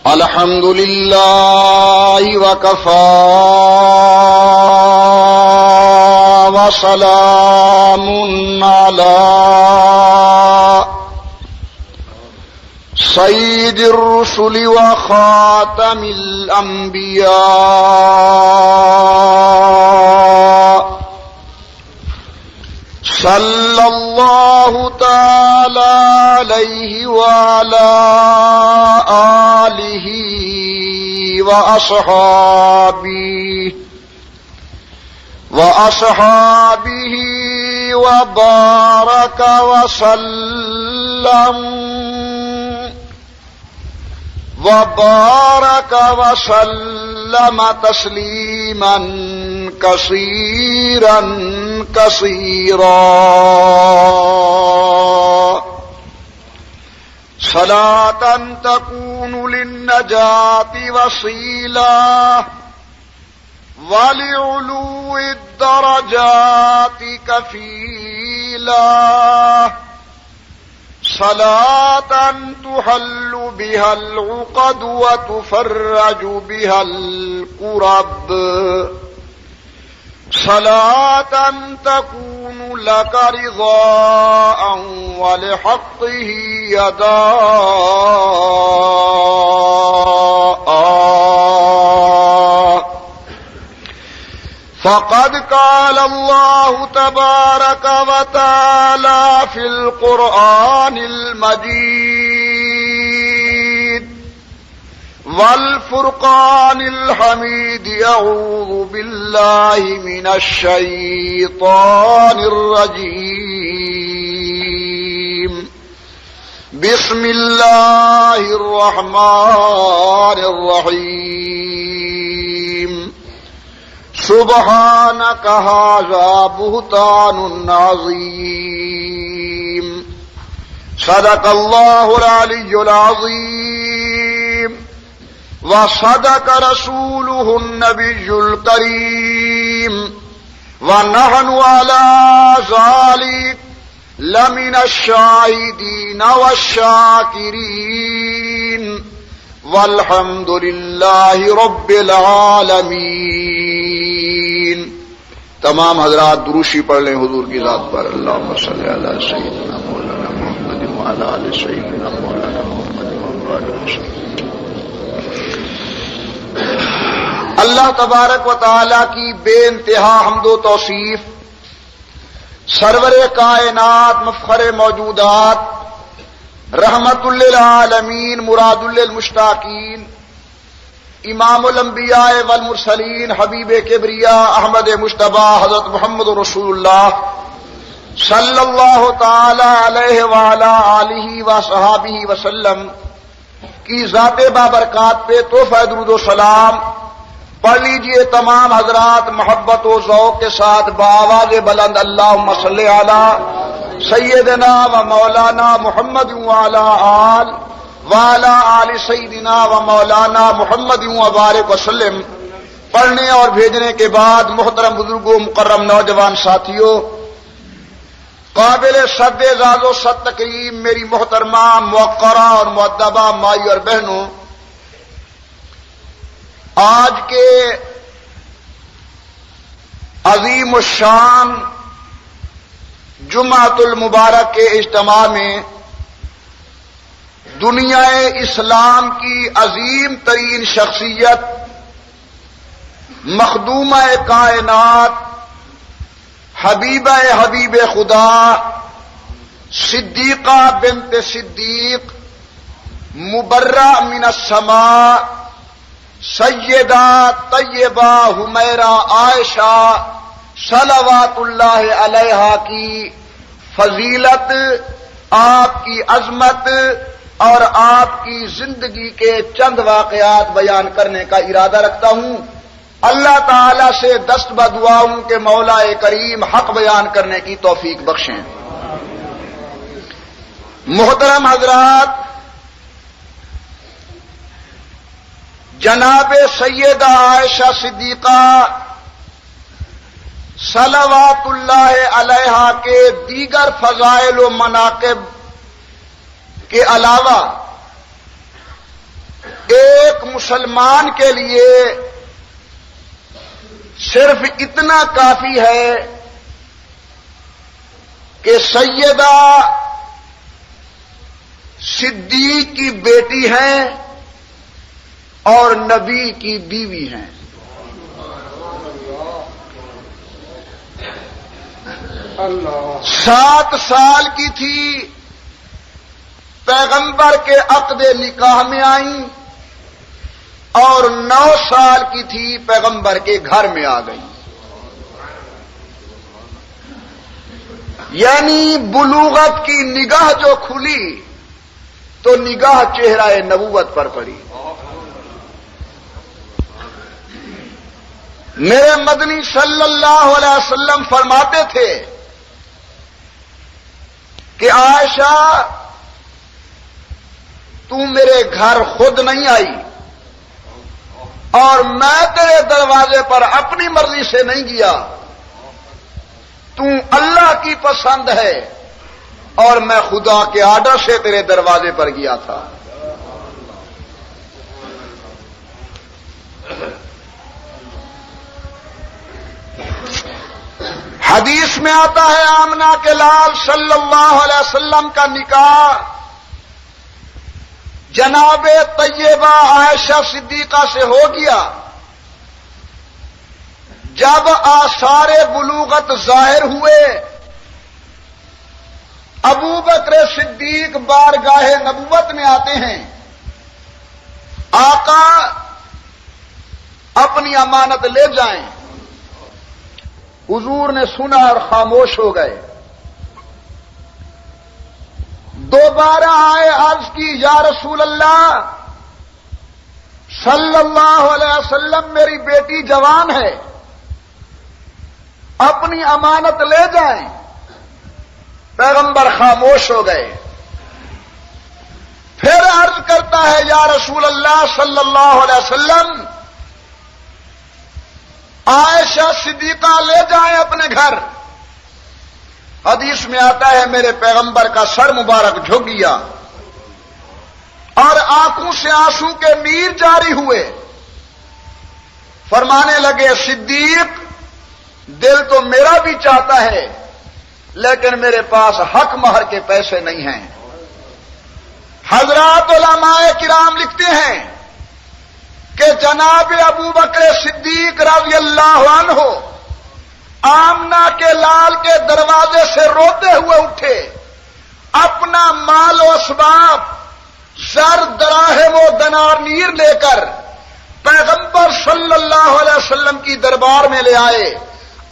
الحمد لله وكفى وسلام على سيد الرسل وخاتم الأنبياء صلى الله تعالى عليه وعلى آله وأصحابه وبارك وسلم تسليما كثيرا كثيرا. صلاة تكون للنجاة وسيلة ولعلو الدرجات كفيلة. صلاة تحل بها العقد وتفرج بها الكرب. صلاة تكون لك رضاء ولحقه يداء. فقد قال الله تبارك وتعالى في القرآن المجيد والفرقان الحميد: أعوذ بالله من الشيطان الرجيم. بسم الله الرحمن الرحيم. سبحانك هذا بهتان عظيم. صدق الله العلي العظيم وصدق رسوله النبي الكريم. ونحن على ذلك لمن الشاهدين والشاكرين والحمد لله رب العالمین. تمام حضرات دروشی پڑھ لیں حضور کی ذات پر. اللہم صلی علی سیدنا مولانا محمد وعلی آل سیدنا مولانا محمد وبارک وسلم. اللہ تبارک و تعالی کی بے انتہا حمد و توصیف، سرور کائنات مفخر موجودات، رحمت للعالمین مراد للمشتاقین، امام الانبیاء والمرسلین حبیب کبریا احمد مجتبی حضرت محمد رسول اللہ صلی اللہ تعالی علیہ وعلی آلہ وصحابہ وسلم کی ذات بابرکات پہ تحفہ درود و سلام پڑھ لیجئے تمام حضرات محبت و ذوق کے ساتھ بآواز بلند. اللہم صلی علی سیدنا و مولانا محمد وعلی آل سیدنا و مولانا محمد وبارک وسلم. پڑھنے اور بھیجنے کے بعد محترم بزرگوں، مکرم نوجوان ساتھیوں، قابل صد اعزاز و صد تکریم میری محترمہ موقرہ اور مؤدبہ مائی اور بہنوں، آج کے عظیم الشان جمعۃ المبارک کے اجتماع میں دنیا اسلام کی عظیم ترین شخصیت، مخدومہ کائنات، حبیبہ حبیب خدا، صدیقہ بنت صدیق، مبرہ من السماء، سیدہ طیبہ حمیرہ عائشہ صلوات اللہ علیہا کی فضیلت، آپ کی عظمت اور آپ کی زندگی کے چند واقعات بیان کرنے کا ارادہ رکھتا ہوں. اللہ تعالی سے دست بدعا ہوں کہ مولا کریم حق بیان کرنے کی توفیق بخشیں. محترم حضرات، جناب سیدہ عائشہ صدیقہ صلوات اللہ علیہا کے دیگر فضائل و مناقب کے علاوہ ایک مسلمان کے لیے صرف اتنا کافی ہے کہ سیدہ صدیق کی بیٹی ہیں اور نبی کی بیوی ہیں. 7 سال کی تھی پیغمبر کے عقد نکاح میں آئیں اور 9 سال کی تھی پیغمبر کے گھر میں آ گئی. یعنی بلوغت کی نگاہ جو کھلی تو نگاہ چہرہ نبوت پر پڑی. میرے مدنی صلی اللہ علیہ وسلم فرماتے تھے کہ عائشہ تو میرے گھر خود نہیں آئی اور میں تیرے دروازے پر اپنی مرضی سے نہیں گیا، تو اللہ کی پسند ہے اور میں خدا کے آرڈر سے تیرے دروازے پر گیا تھا. حدیث میں آتا ہے آمنہ کے لال صلی اللہ علیہ وسلم کا نکاح جناب طیبہ عائشہ صدیقہ سے ہو گیا جب آثار بلوغت ظاہر ہوئے. ابو بکر صدیق بارگاہ نبوت میں آتے ہیں. آقا اپنی امانت لے جائیں. حضور نے سنا اور خاموش ہو گئے. دوبارہ آئے، عرض کی یا رسول اللہ صلی اللہ علیہ وسلم میری بیٹی جوان ہے، اپنی امانت لے جائیں. پیغمبر خاموش ہو گئے. پھر عرض کرتا ہے یا رسول اللہ صلی اللہ علیہ وسلم عائشہ صدیقہ لے جائیں اپنے گھر. حدیث میں آتا ہے میرے پیغمبر کا سر مبارک جھک گیا اور آنکھوں سے آنسو کے نیر جاری ہوئے. فرمانے لگے صدیق دل تو میرا بھی چاہتا ہے لیکن میرے پاس حق مہر کے پیسے نہیں ہیں. حضرات علماء کرام لکھتے ہیں کہ جناب ابو بکر صدیق رضی اللہ عنہ آمنہ کے لال کے دروازے سے روتے ہوئے اٹھے. اپنا مال و اسباب زر دراہم و دنانیر لے کر پیغمبر صلی اللہ علیہ وسلم کی دربار میں لے آئے.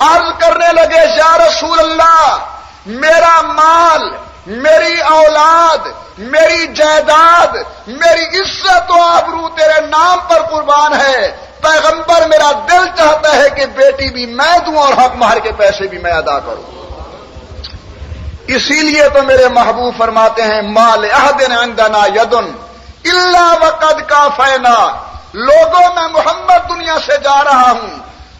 عرض کرنے لگے یا رسول اللہ میرا مال، میری اولاد، میری جائیداد، میری عزت و آبرو تیرے نام پر قربان ہے. پیغمبر میرا دل چاہتا ہے کہ بیٹی بھی میں دوں اور حق مہر کے پیسے بھی میں ادا کروں. اسی لیے تو میرے محبوب فرماتے ہیں مال عہد عندنا یدن الا وقد کافینا. لوگوں میں محمد دنیا سے جا رہا ہوں،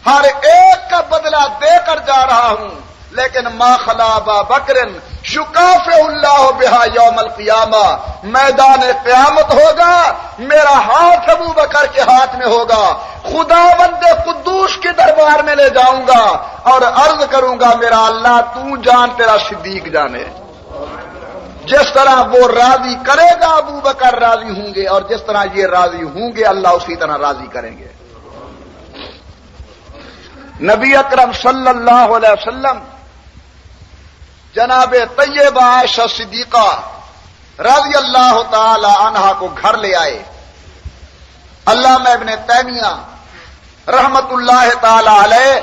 ہر ایک کا بدلہ دے کر جا رہا ہوں، لیکن ما خلا ابا بکر شکافہ اللہ بہا یوم القیامہ. میدان قیامت ہوگا، میرا ہاتھ ابو بکر کے ہاتھ میں ہوگا. خدا بند قدوس کے دربار میں لے جاؤں گا اور عرض کروں گا میرا اللہ تو جان تیرا صدیق جانے. جس طرح وہ راضی کرے گا ابو بکر راضی ہوں گے اور جس طرح یہ راضی ہوں گے اللہ اسی طرح راضی کریں گے. نبی اکرم صلی اللہ علیہ وسلم جناب طیبہ عائشہ صدیقہ رضی اللہ تعالی عنہا کو گھر لے آئے. علامہ ابن تیمیہ رحمت اللہ تعالی علیہ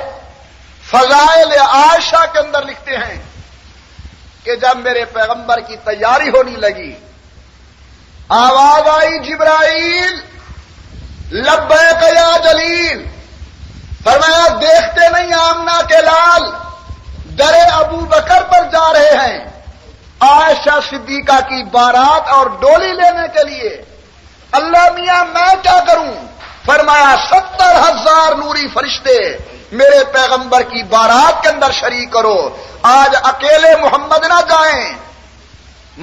فضائل عائشہ کے اندر لکھتے ہیں کہ جب میرے پیغمبر کی تیاری ہونے لگی آواز آئی جبرائیل لبیک یا جلیل. فرمایا دیکھتے نہیں آمنہ کے لال درے ابو بکر پر جا رہے ہیں عائشہ صدیقہ کی بارات اور ڈولی لینے کے لیے. اللہ میاں میں کیا کروں؟ فرمایا 70,000 نوری فرشتے میرے پیغمبر کی بارات کے اندر شریک کرو. آج اکیلے محمد نہ جائیں،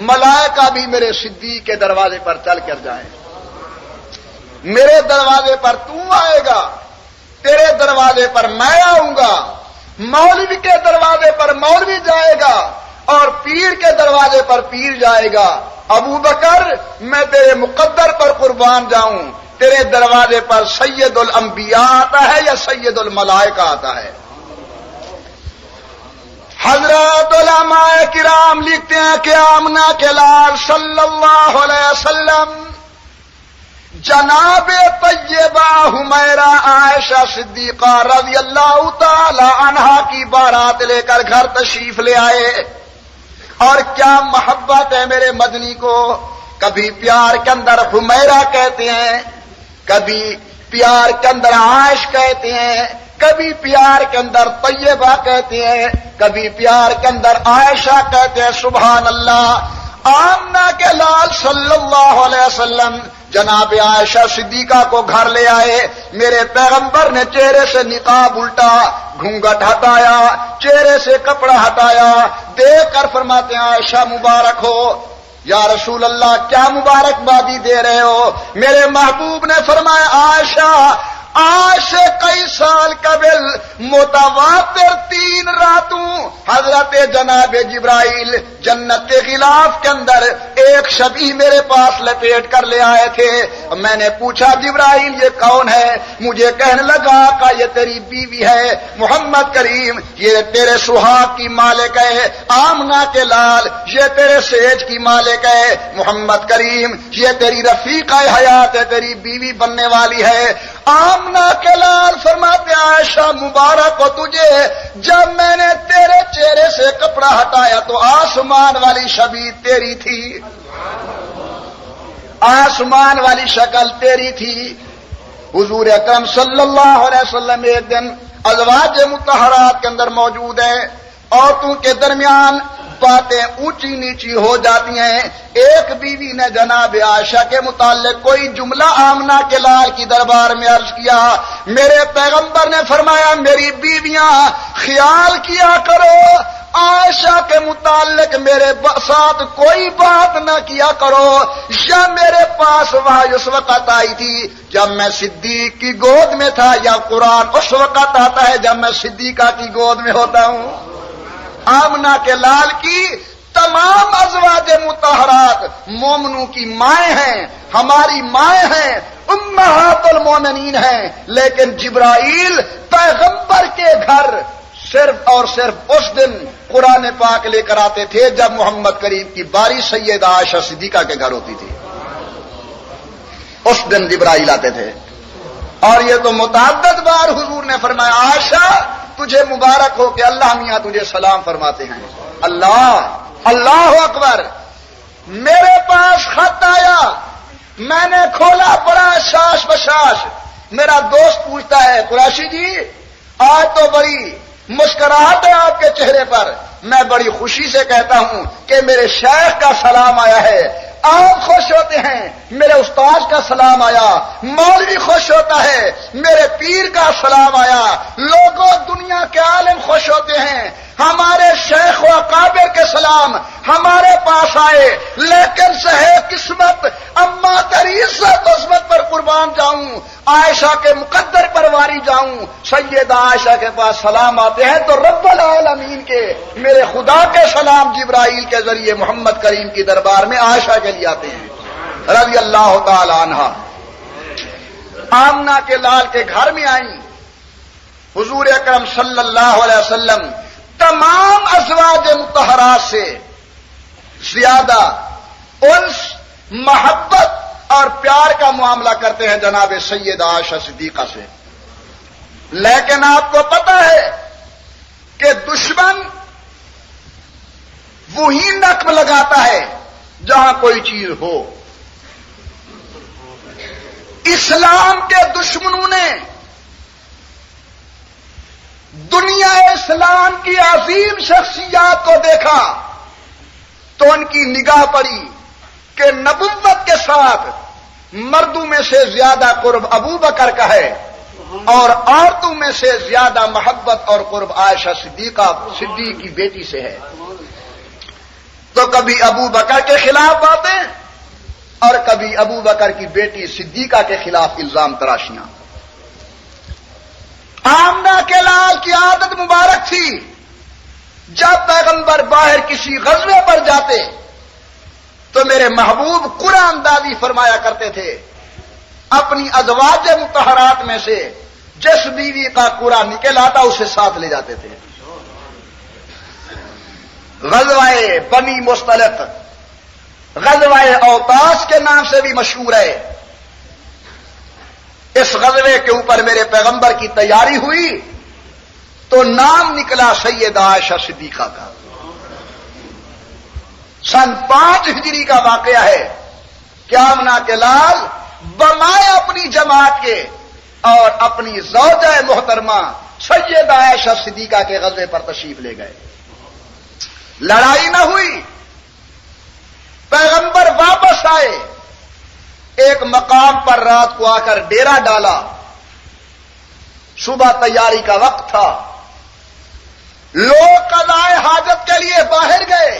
ملائکہ بھی میرے صدیق کے دروازے پر چل کر جائیں. میرے دروازے پر تو آئے گا، تیرے دروازے پر میں آؤں گا، مولوی کے دروازے پر مولوی جائے گا اور پیر کے دروازے پر پیر جائے گا. ابو بکر میں تیرے مقدر پر قربان جاؤں، تیرے دروازے پر سید الانبیاء آتا ہے یا سید الملائکہ آتا ہے؟ حضرات علماء کرام لکھتے ہیں کہ آمنہ کے لال صلی اللہ علیہ وسلم جناب طیبہ حمیرہ عائشہ صدیقہ رضی اللہ تعالی عنہا کی بارات لے کر گھر تشریف لے آئے. اور کیا محبت ہے میرے مدنی کو. کبھی پیار کے اندر حمیرہ کہتے ہیں، کبھی پیار کے اندر عائش کہتے ہیں، کبھی پیار کے اندر طیبہ کہتے ہیں، کبھی پیار کے اندر عائشہ کہتے ہیں. سبحان اللہ. آمنہ کے لال صلی اللہ علیہ وسلم جناب عائشہ صدیقہ کو گھر لے آئے. میرے پیغمبر نے چہرے سے نقاب الٹا، گھونگھٹ ہٹایا، چہرے سے کپڑا ہٹایا، دیکھ کر فرماتے ہیں عائشہ مبارک ہو. یا رسول اللہ کیا مبارکبادی دے رہے ہو؟ میرے محبوب نے فرمایا عائشہ آج سے کئی سال قبل متواتر 3 راتوں حضرت جناب جبرائیل جنت کے غلاف کے اندر ایک شبیہ میرے پاس لپیٹ کر لے آئے تھے. میں نے پوچھا جبرائیل یہ کون ہے؟ مجھے کہنے لگا کہ یہ تیری بیوی ہے محمد کریم، یہ تیرے سہاگ کی مالک ہے آمنہ کے لال، یہ تیرے سیج کی مالک ہے محمد کریم، یہ تیری رفیقہ حیات ہے، تیری بیوی بننے والی ہے. آمنہ کے لال فرماتے عائشہ مبارک ہو تجھے، جب میں نے تیرے چہرے سے کپڑا ہٹایا تو آسمان والی شبیہ تیری تھی، آسمان والی شکل تیری تھی. حضور اکرم صلی اللہ علیہ وسلم ایک دن ازواج مطہرات کے اندر موجود ہیں. عورتوں کے درمیان باتیں اونچی نیچی ہو جاتی ہیں. ایک بیوی نے جناب عائشہ کے متعلق کوئی جملہ آمنہ کے لال کی دربار میں عرض کیا. میرے پیغمبر نے فرمایا میری بیویاں خیال کیا کرو عائشہ کے متعلق میرے ساتھ کوئی بات نہ کیا کرو. یا میرے پاس وحی اس وقت آئی تھی جب میں صدیق کی گود میں تھا، یا قرآن اس وقت آتا ہے جب میں صدیقہ کی گود میں ہوتا ہوں. آمنہ کے لال کی تمام ازواج مطہرات مومنوں کی مائیں ہیں، ہماری مائیں ہیں، امہات المومنین ہیں. لیکن جبرائیل پیغمبر کے گھر صرف اور صرف اس دن قرآن پاک لے کر آتے تھے جب محمد کریم کی باری سیدہ عائشہ صدیقہ کے گھر ہوتی تھی. اس دن جبرائیل آتے تھے. اور یہ تو متعدد بار حضور نے فرمایا عائشہ تجھے مبارک ہو کہ اللہ میاں تجھے سلام فرماتے ہیں. اللہ اکبر. میرے پاس خط آیا، میں نے کھولا، پڑا شاش بشاش. میرا دوست پوچھتا ہے قریشی جی آج تو بڑی مسکراہٹ ہے آپ کے چہرے پر. میں بڑی خوشی سے کہتا ہوں کہ میرے شیخ کا سلام آیا ہے. آپ خوش ہوتے ہیں میرے استاد کا سلام آیا، مولوی خوش ہوتا ہے میرے پیر کا سلام آیا، لوگوں دنیا کے عالم خوش ہوتے ہیں ہمارے شیخ و اکابر کے سلام ہمارے پاس آئے. لیکن سہے قسمت اما تری عزت عصمت پر قربان جاؤں، عائشہ کے مقدر پر واری جاؤں. سیدہ عائشہ کے پاس سلام آتے ہیں تو رب العالمین کے میرے خدا کے سلام جبرائیل کے ذریعے محمد کریم کی دربار میں عائشہ کے لیے آتے ہیں رضی اللہ تعالی عنہا. آمنہ کے لال کے گھر میں آئیں. حضور اکرم صلی اللہ علیہ وسلم تمام ازواج مطہرات سے زیادہ انس، محبت اور پیار کا معاملہ کرتے ہیں جناب سیدہ عائشہ صدیقہ سے. لیکن آپ کو پتہ ہے کہ دشمن وہی نقب لگاتا ہے جہاں کوئی چیز ہو. اسلام کے دشمنوں نے دنیا اسلام کی عظیم شخصیات کو دیکھا تو ان کی نگاہ پڑی کہ نبوت کے ساتھ مردوں میں سے زیادہ قرب ابو بکر کا ہے. اور عورتوں میں سے زیادہ محبت اور قرب عائشہ صدیق کی بیٹی سے ہے. تو کبھی ابو بکر کے خلاف باتیں اور کبھی ابو بکر کی بیٹی صدیقہ کے خلاف الزام تراشیاں. آمنہ کے لال کی عادت مبارک تھی جب پیغمبر باہر کسی غزوے پر جاتے تو میرے محبوب قرآن اندازی فرمایا کرتے تھے. اپنی ازواج مطہرات میں سے جس بیوی کا قرآن نکل آتا اسے ساتھ لے جاتے تھے. غزوہ بنی مستلق غزوہ اوتاس کے نام سے بھی مشہور ہے. اس غزوے کے اوپر میرے پیغمبر کی تیاری ہوئی تو نام نکلا سیدہ عائشہ صدیقہ کا. سن 5 ہجری کا واقعہ ہے کہ آمنہ کے لال بمائے اپنی جماعت کے اور اپنی زوجہ محترمہ سیدہ عائشہ صدیقہ کے غزوے پر تشریف لے گئے. لڑائی نہ ہوئی. پیغمبر واپس آئے. ایک مقام پر رات کو آ کر ڈیرا ڈالا. صبح تیاری کا وقت تھا. لوگ قضائے حاجت کے لیے باہر گئے.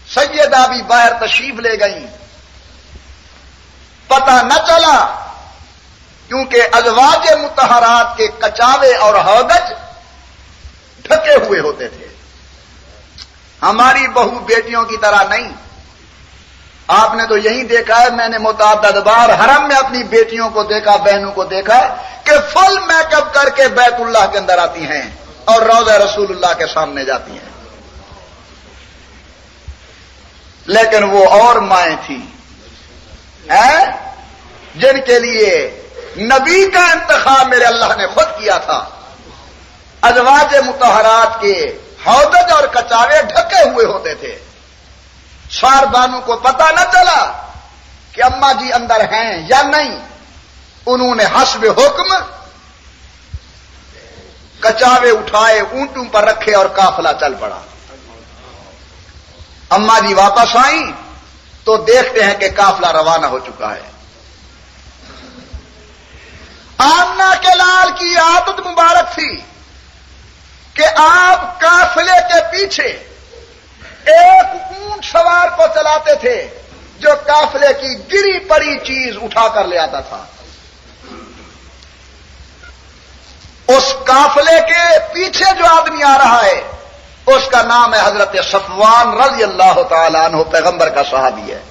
سیدہ بھی باہر تشریف لے گئیں. پتہ نہ چلا کیونکہ ازواج مطہرات کے کچاوے اور ہودج ڈھکے ہوئے ہوتے تھے. ہماری بہو بیٹیوں کی طرح نہیں. آپ نے تو یہی دیکھا ہے, میں نے متعدد بار حرم میں اپنی بیٹیوں کو دیکھا, بہنوں کو دیکھا کہ فل میک اپ کر کے بیت اللہ کے اندر آتی ہیں اور روضہ رسول اللہ کے سامنے جاتی ہیں. لیکن وہ اور مائیں تھیں جن کے لیے نبی کا انتخاب میرے اللہ نے خود کیا تھا. ازواج مطہرات کے ہودج اور کچاوے ڈھکے ہوئے ہوتے تھے. سار بانو کو پتہ نہ چلا کہ اماں جی اندر ہیں یا نہیں. انہوں نے حسب حکم کچاوے اٹھائے, اونٹوں پر رکھے اور قافلہ چل پڑا. اماں جی واپس آئیں تو دیکھتے ہیں کہ قافلہ روانہ ہو چکا ہے. آمنہ کے لال کی عادت مبارک تھی کہ آپ قافلے کے پیچھے ایک اونٹ سوار کو چلاتے تھے جو قافلے کی گری پڑی چیز اٹھا کر لے آتا تھا. اس قافلے کے پیچھے جو آدمی آ رہا ہے اس کا نام ہے حضرت صفوان رضی اللہ تعالی عنہ, پیغمبر کا صحابی ہے.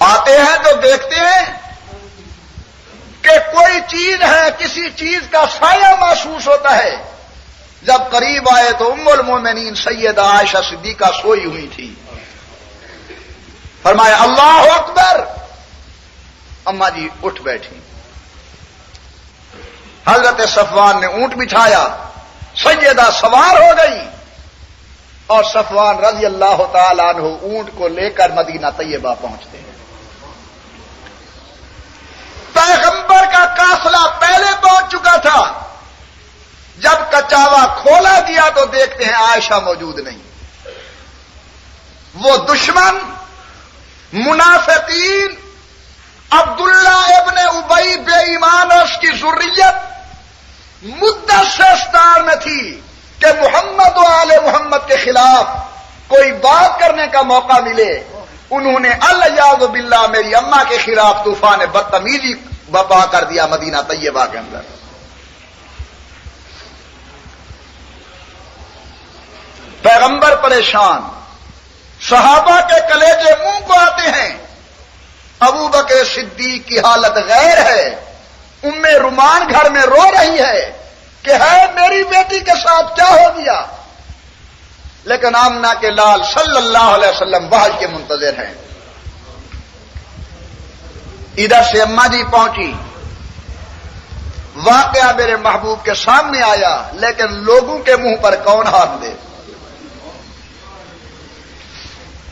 آتے ہیں تو دیکھتے ہیں کہ کوئی چیز ہے, کسی چیز کا سایہ محسوس ہوتا ہے. جب قریب آئے تو ام المومنین سیدہ عائشہ صدیقہ سوئی ہوئی تھی. فرمایا اللہ اکبر. اماں جی اٹھ بیٹھی. حضرت صفوان نے اونٹ بٹھایا, سیدہ سوار ہو گئی اور صفوان رضی اللہ تعالی عنہ اونٹ کو لے کر مدینہ طیبہ پہنچتے ہیں. پیغمبر کا قافلہ پہلے پہنچ چکا تھا. جب کچاوا کھولا گیا تو دیکھتے ہیں عائشہ موجود نہیں. وہ دشمن, منافقین, عبداللہ ابن ابی بے ایمان اور اس کی ذریت مدت سے استار میں تھی کہ محمد و آل محمد کے خلاف کوئی بات کرنے کا موقع ملے. انہوں نے الیاذ باللہ میری اماں کے خلاف طوفان بدتمیزی برپا کر دیا مدینہ طیبہ کے اندر. پیغمبر پریشان, صحابہ کے کلیجے منہ کو آتے ہیں. ابو بکر صدیق کی حالت غیر ہے. ام رومان گھر میں رو رہی ہے کہ ہے میری بیٹی کے ساتھ کیا ہو گیا. لیکن آمنہ کے لال صلی اللہ علیہ وسلم وحی کے منتظر ہیں. ادھر سے اماں جی پہنچی, واقعہ میرے محبوب کے سامنے آیا, لیکن لوگوں کے منہ پر کون ہاتھ دے.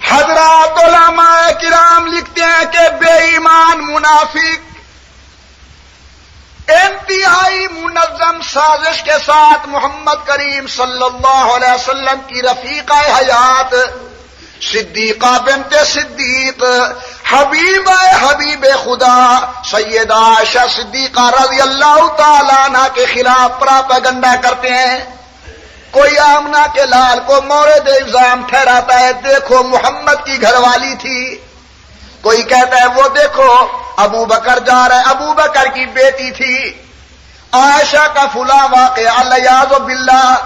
حضرات علماء کرام لکھتے ہیں کہ بے ایمان منافق انتہائی منظم سازش کے ساتھ محمد کریم صلی اللہ علیہ وسلم کی رفیقہ حیات صدیقہ بنت صدیق، حبیب خدا سیدہ عائشہ صدیقہ رضی اللہ تعالیٰ عنہ کے خلاف پراپیگنڈا کرتے ہیں. کوئی آمنہ کے لال کو مورد الزام ٹھہراتا ہے، دیکھو محمد کی گھر والی تھی. کوئی کہتا ہے وہ دیکھو ابو بکر جا رہا ہے، ابو بکر کی بیٹی تھی. عائشہ کا فلاں واقعہ الیاذ باللہ.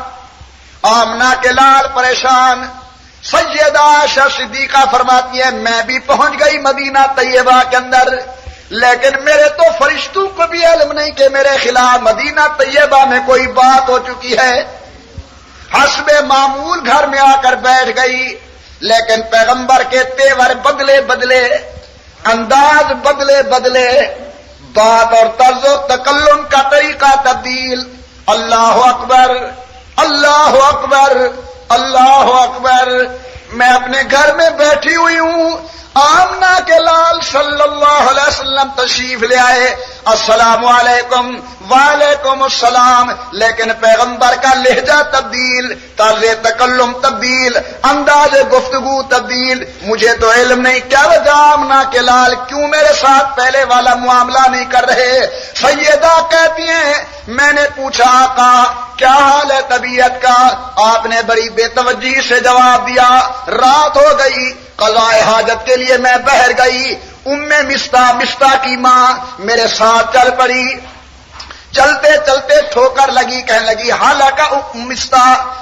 آمنہ کے لال پریشان. سیدہ عائشہ صدیقہ فرماتی ہے میں بھی پہنچ گئی مدینہ طیبہ کے اندر، لیکن میرے تو فرشتوں کو بھی علم نہیں کہ میرے خلاف مدینہ طیبہ میں کوئی بات ہو چکی ہے. حسب معمول گھر میں آ کر بیٹھ گئی، لیکن پیغمبر کے تیور بدلے، انداز بدلے، بات اور طرز و تکلم کا طریقہ تبدیل. اللہ اکبر، اللہ اکبر، اللہ اکبر. میں اپنے گھر میں بیٹھی ہوئی ہوں، آمنہ کے لال صلی اللہ علیہ وسلم تشریف لے آئے. السلام علیکم، وعلیکم السلام. لیکن پیغمبر کا لہجہ تبدیل، طرز تکلم تبدیل، انداز گفتگو تبدیل. مجھے تو علم نہیں کیا وجہ آمنہ کے لال کیوں میرے ساتھ پہلے والا معاملہ نہیں کر رہے. سیدہ کہتی ہیں میں نے پوچھا آقا کیا حال ہے طبیعت کا؟ آپ نے بڑی بے توجہی سے جواب دیا رات ہو گئی، قضاء حاجت کے لیے میں بہر گئی. مستہ کی ماں میرے ساتھ چل پڑی. چلتے چلتے ٹھوکر لگی، کہنے لگی حالانکہ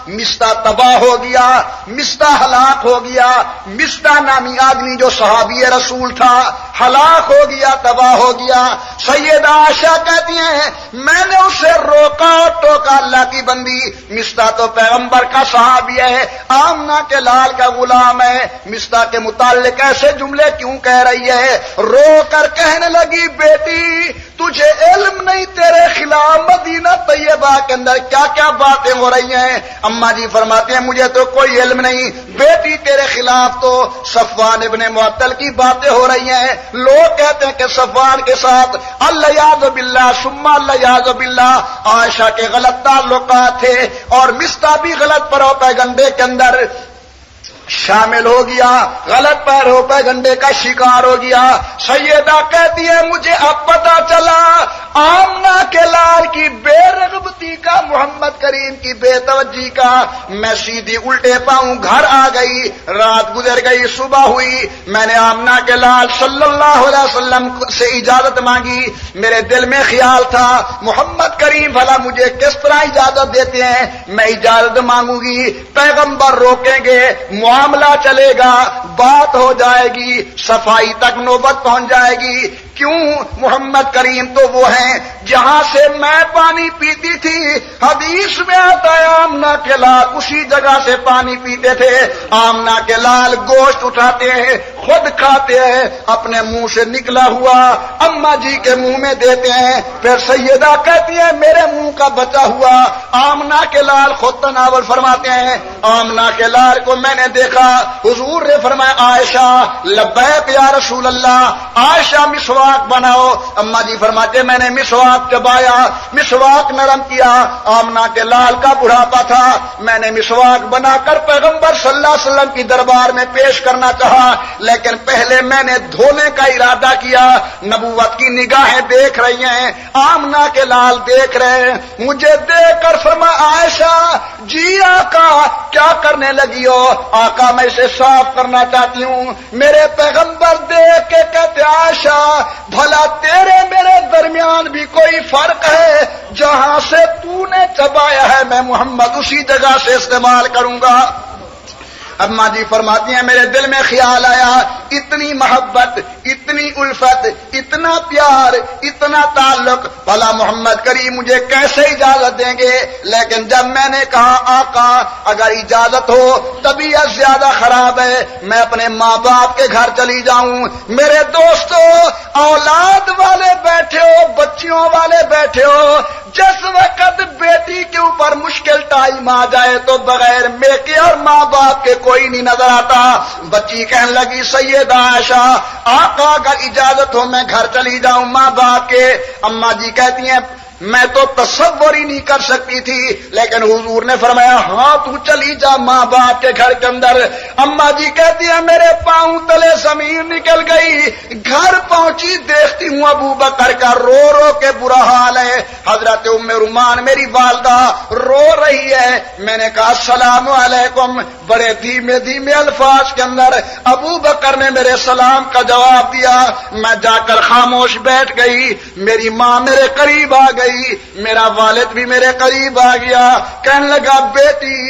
مستہ تباہ ہو گیا، مستہ ہلاک ہو گیا. مستہ نامی آدمی جو صحابی رسول تھا ہلاک ہو گیا، تباہ ہو گیا. سیدہ عائشہ کہتی ہیں میں نے اسے روکا اور ٹوکا، اللہ کی بندی مستہ تو پیغمبر کا صحابی ہے، آمنہ کے لال کا غلام ہے، مستہ کے متعلق ایسے جملے کیوں کہہ رہی ہے؟ رو کر کہنے لگی بیٹی تجھے علم نہیں تیرے خلاف مدینہ طیبہ کے اندر کیا کیا باتیں ہو رہی ہیں. اماں جی فرماتے ہیں مجھے تو کوئی علم نہیں بیٹی، تیرے خلاف تو صفوان ابن معطل کی باتیں ہو رہی ہیں. لوگ کہتے ہیں کہ صفوان کے ساتھ الیاذ باللہ ثم الیاذ باللہ عائشہ کے غلط تعلقات تھے، اور مستہ بھی غلط پروپیگنڈے کے اندر شامل ہو گیا، غلط پروپیگنڈے کا شکار ہو گیا. سیدہ کہتی ہے مجھے اب پتا چلا آمنہ کے لال کی بے رغبتی کا، محمد کریم کی بے توجہی کا. میں سیدھی الٹے پاؤں گھر آ گئی، رات گزر گئی، صبح ہوئی. میں نے آمنہ کے لال صلی اللہ علیہ وسلم سے اجازت مانگی. میرے دل میں خیال تھا محمد کریم بھلا مجھے کس طرح اجازت دیتے ہیں، میں اجازت مانگوں گی، پیغمبر روکیں گے، معاملہ چلے گا، بات ہو جائے گی، صفائی تک نوبت پہنچ جائے گی. کیوں؟ محمد کریم تو وہ ہیں جہاں سے میں پانی پیتی تھی. حدیث میں آتا ہے آمنہ کے لال اسی جگہ سے پانی پیتے تھے. آمنہ کے لال گوشت اٹھاتے ہیں، خود کھاتے ہیں، اپنے منہ سے نکلا ہوا اماں جی کے منہ میں دیتے ہیں. پھر سیدہ کہتی ہے میرے منہ کا بچا ہوا آمنہ کے لال خود تناول فرماتے ہیں. آمنہ کے لال کو میں نے دیکھا، حضور نے فرمایا عائشہ لبیک یا رسول اللہ، عائشہ مسواک بناؤ. اماں جی فرماتے میں نے مسواک چبایا، مسواک نرم کیا. آمنہ کے لال کا بڑھاپا تھا، میں نے مسواک بنا کر پیغمبر صلی اللہ علیہ وسلم کی دربار میں پیش کرنا چاہا، لیکن پہلے میں نے دھونے کا ارادہ کیا. نبوت کی نگاہیں دیکھ رہی ہیں، آمنہ کے لال دیکھ رہے ہیں. مجھے دیکھ کر فرمایا عائشہ جی آقا کیا کرنے لگی ہو؟ آقا میں اسے صاف کرنا چاہتی ہوں. میرے پیغمبر دیکھ کے کہتے عائشہ بھلا تیرے میرے درمیان بھی کوئی فرق ہے؟ جہاں سے تو نے چبایا ہے میں محمد اسی جگہ سے استعمال کروں گا. اماں جی فرماتی ہیں میرے دل میں خیال آیا اتنی محبت، اتنی الفت، اتنا پیار، اتنا تعلق، بھلا محمد کریم مجھے کیسے اجازت دیں گے؟ لیکن جب میں نے کہا آقا اگر اجازت ہو طبیعت زیادہ خراب ہے میں اپنے ماں باپ کے گھر چلی جاؤں. میرے دوستو اولاد والے بیٹھے ہو، بچیوں والے بیٹھے ہو، جس وقت بیٹی کے اوپر مشکل ٹائم آ جائے تو بغیر میکے اور ماں باپ کے کوئی نہیں نظر آتا. بچی کہنے لگی سیدہ عائشہ آقا اگر اجازت ہو میں گھر چلی جاؤں ماں باپ کے. اماں جی کہتی ہیں میں تو تصور ہی نہیں کر سکتی تھی، لیکن حضور نے فرمایا ہاں تو چلی جا ماں باپ کے گھر کے اندر. اما جی کہتی ہیں میرے پاؤں تلے زمین نکل گئی، گھر پہنچی دیکھتی ہوں ابو بکر کا رو رو کے برا حال ہے، حضرت ام رومان میری والدہ رو رہی ہے۔ میں نے کہا السلام علیکم، بڑے دھیمے دھیمے الفاظ کے اندر ابو بکر نے میرے سلام کا جواب دیا۔ میں جا کر خاموش بیٹھ گئی، میری ماں میرے قریب آ گئی، میرا والد بھی میرے قریب آ گیا، کہنے لگا بیٹی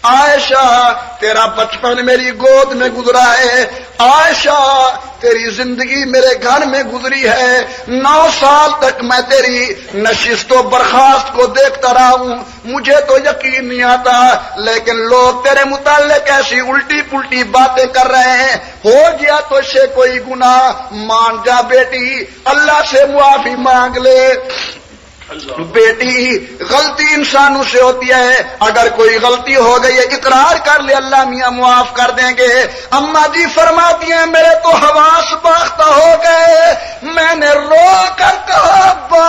عائشہ تیرا بچپن میری گود میں گزرا ہے، عائشہ تیری زندگی میرے گھر میں گزری ہے، 9 سال تک میں تیری نشست و برخاست کو دیکھتا رہا ہوں، مجھے تو یقین نہیں آتا، لیکن لوگ تیرے متعلق ایسی الٹی پلٹی باتیں کر رہے ہیں، ہو گیا تو سے کوئی گناہ مان جا بیٹی، اللہ سے معافی مانگ لے۔ بیٹی غلطی انسانوں سے ہوتی ہے، اگر کوئی غلطی ہو گئی ہے اقرار کر لے، اللہ میاں معاف کر دیں گے۔ اما جی فرماتی ہیں میرے تو حواس باختہ ہو گئے، میں نے رو کر کہا ابا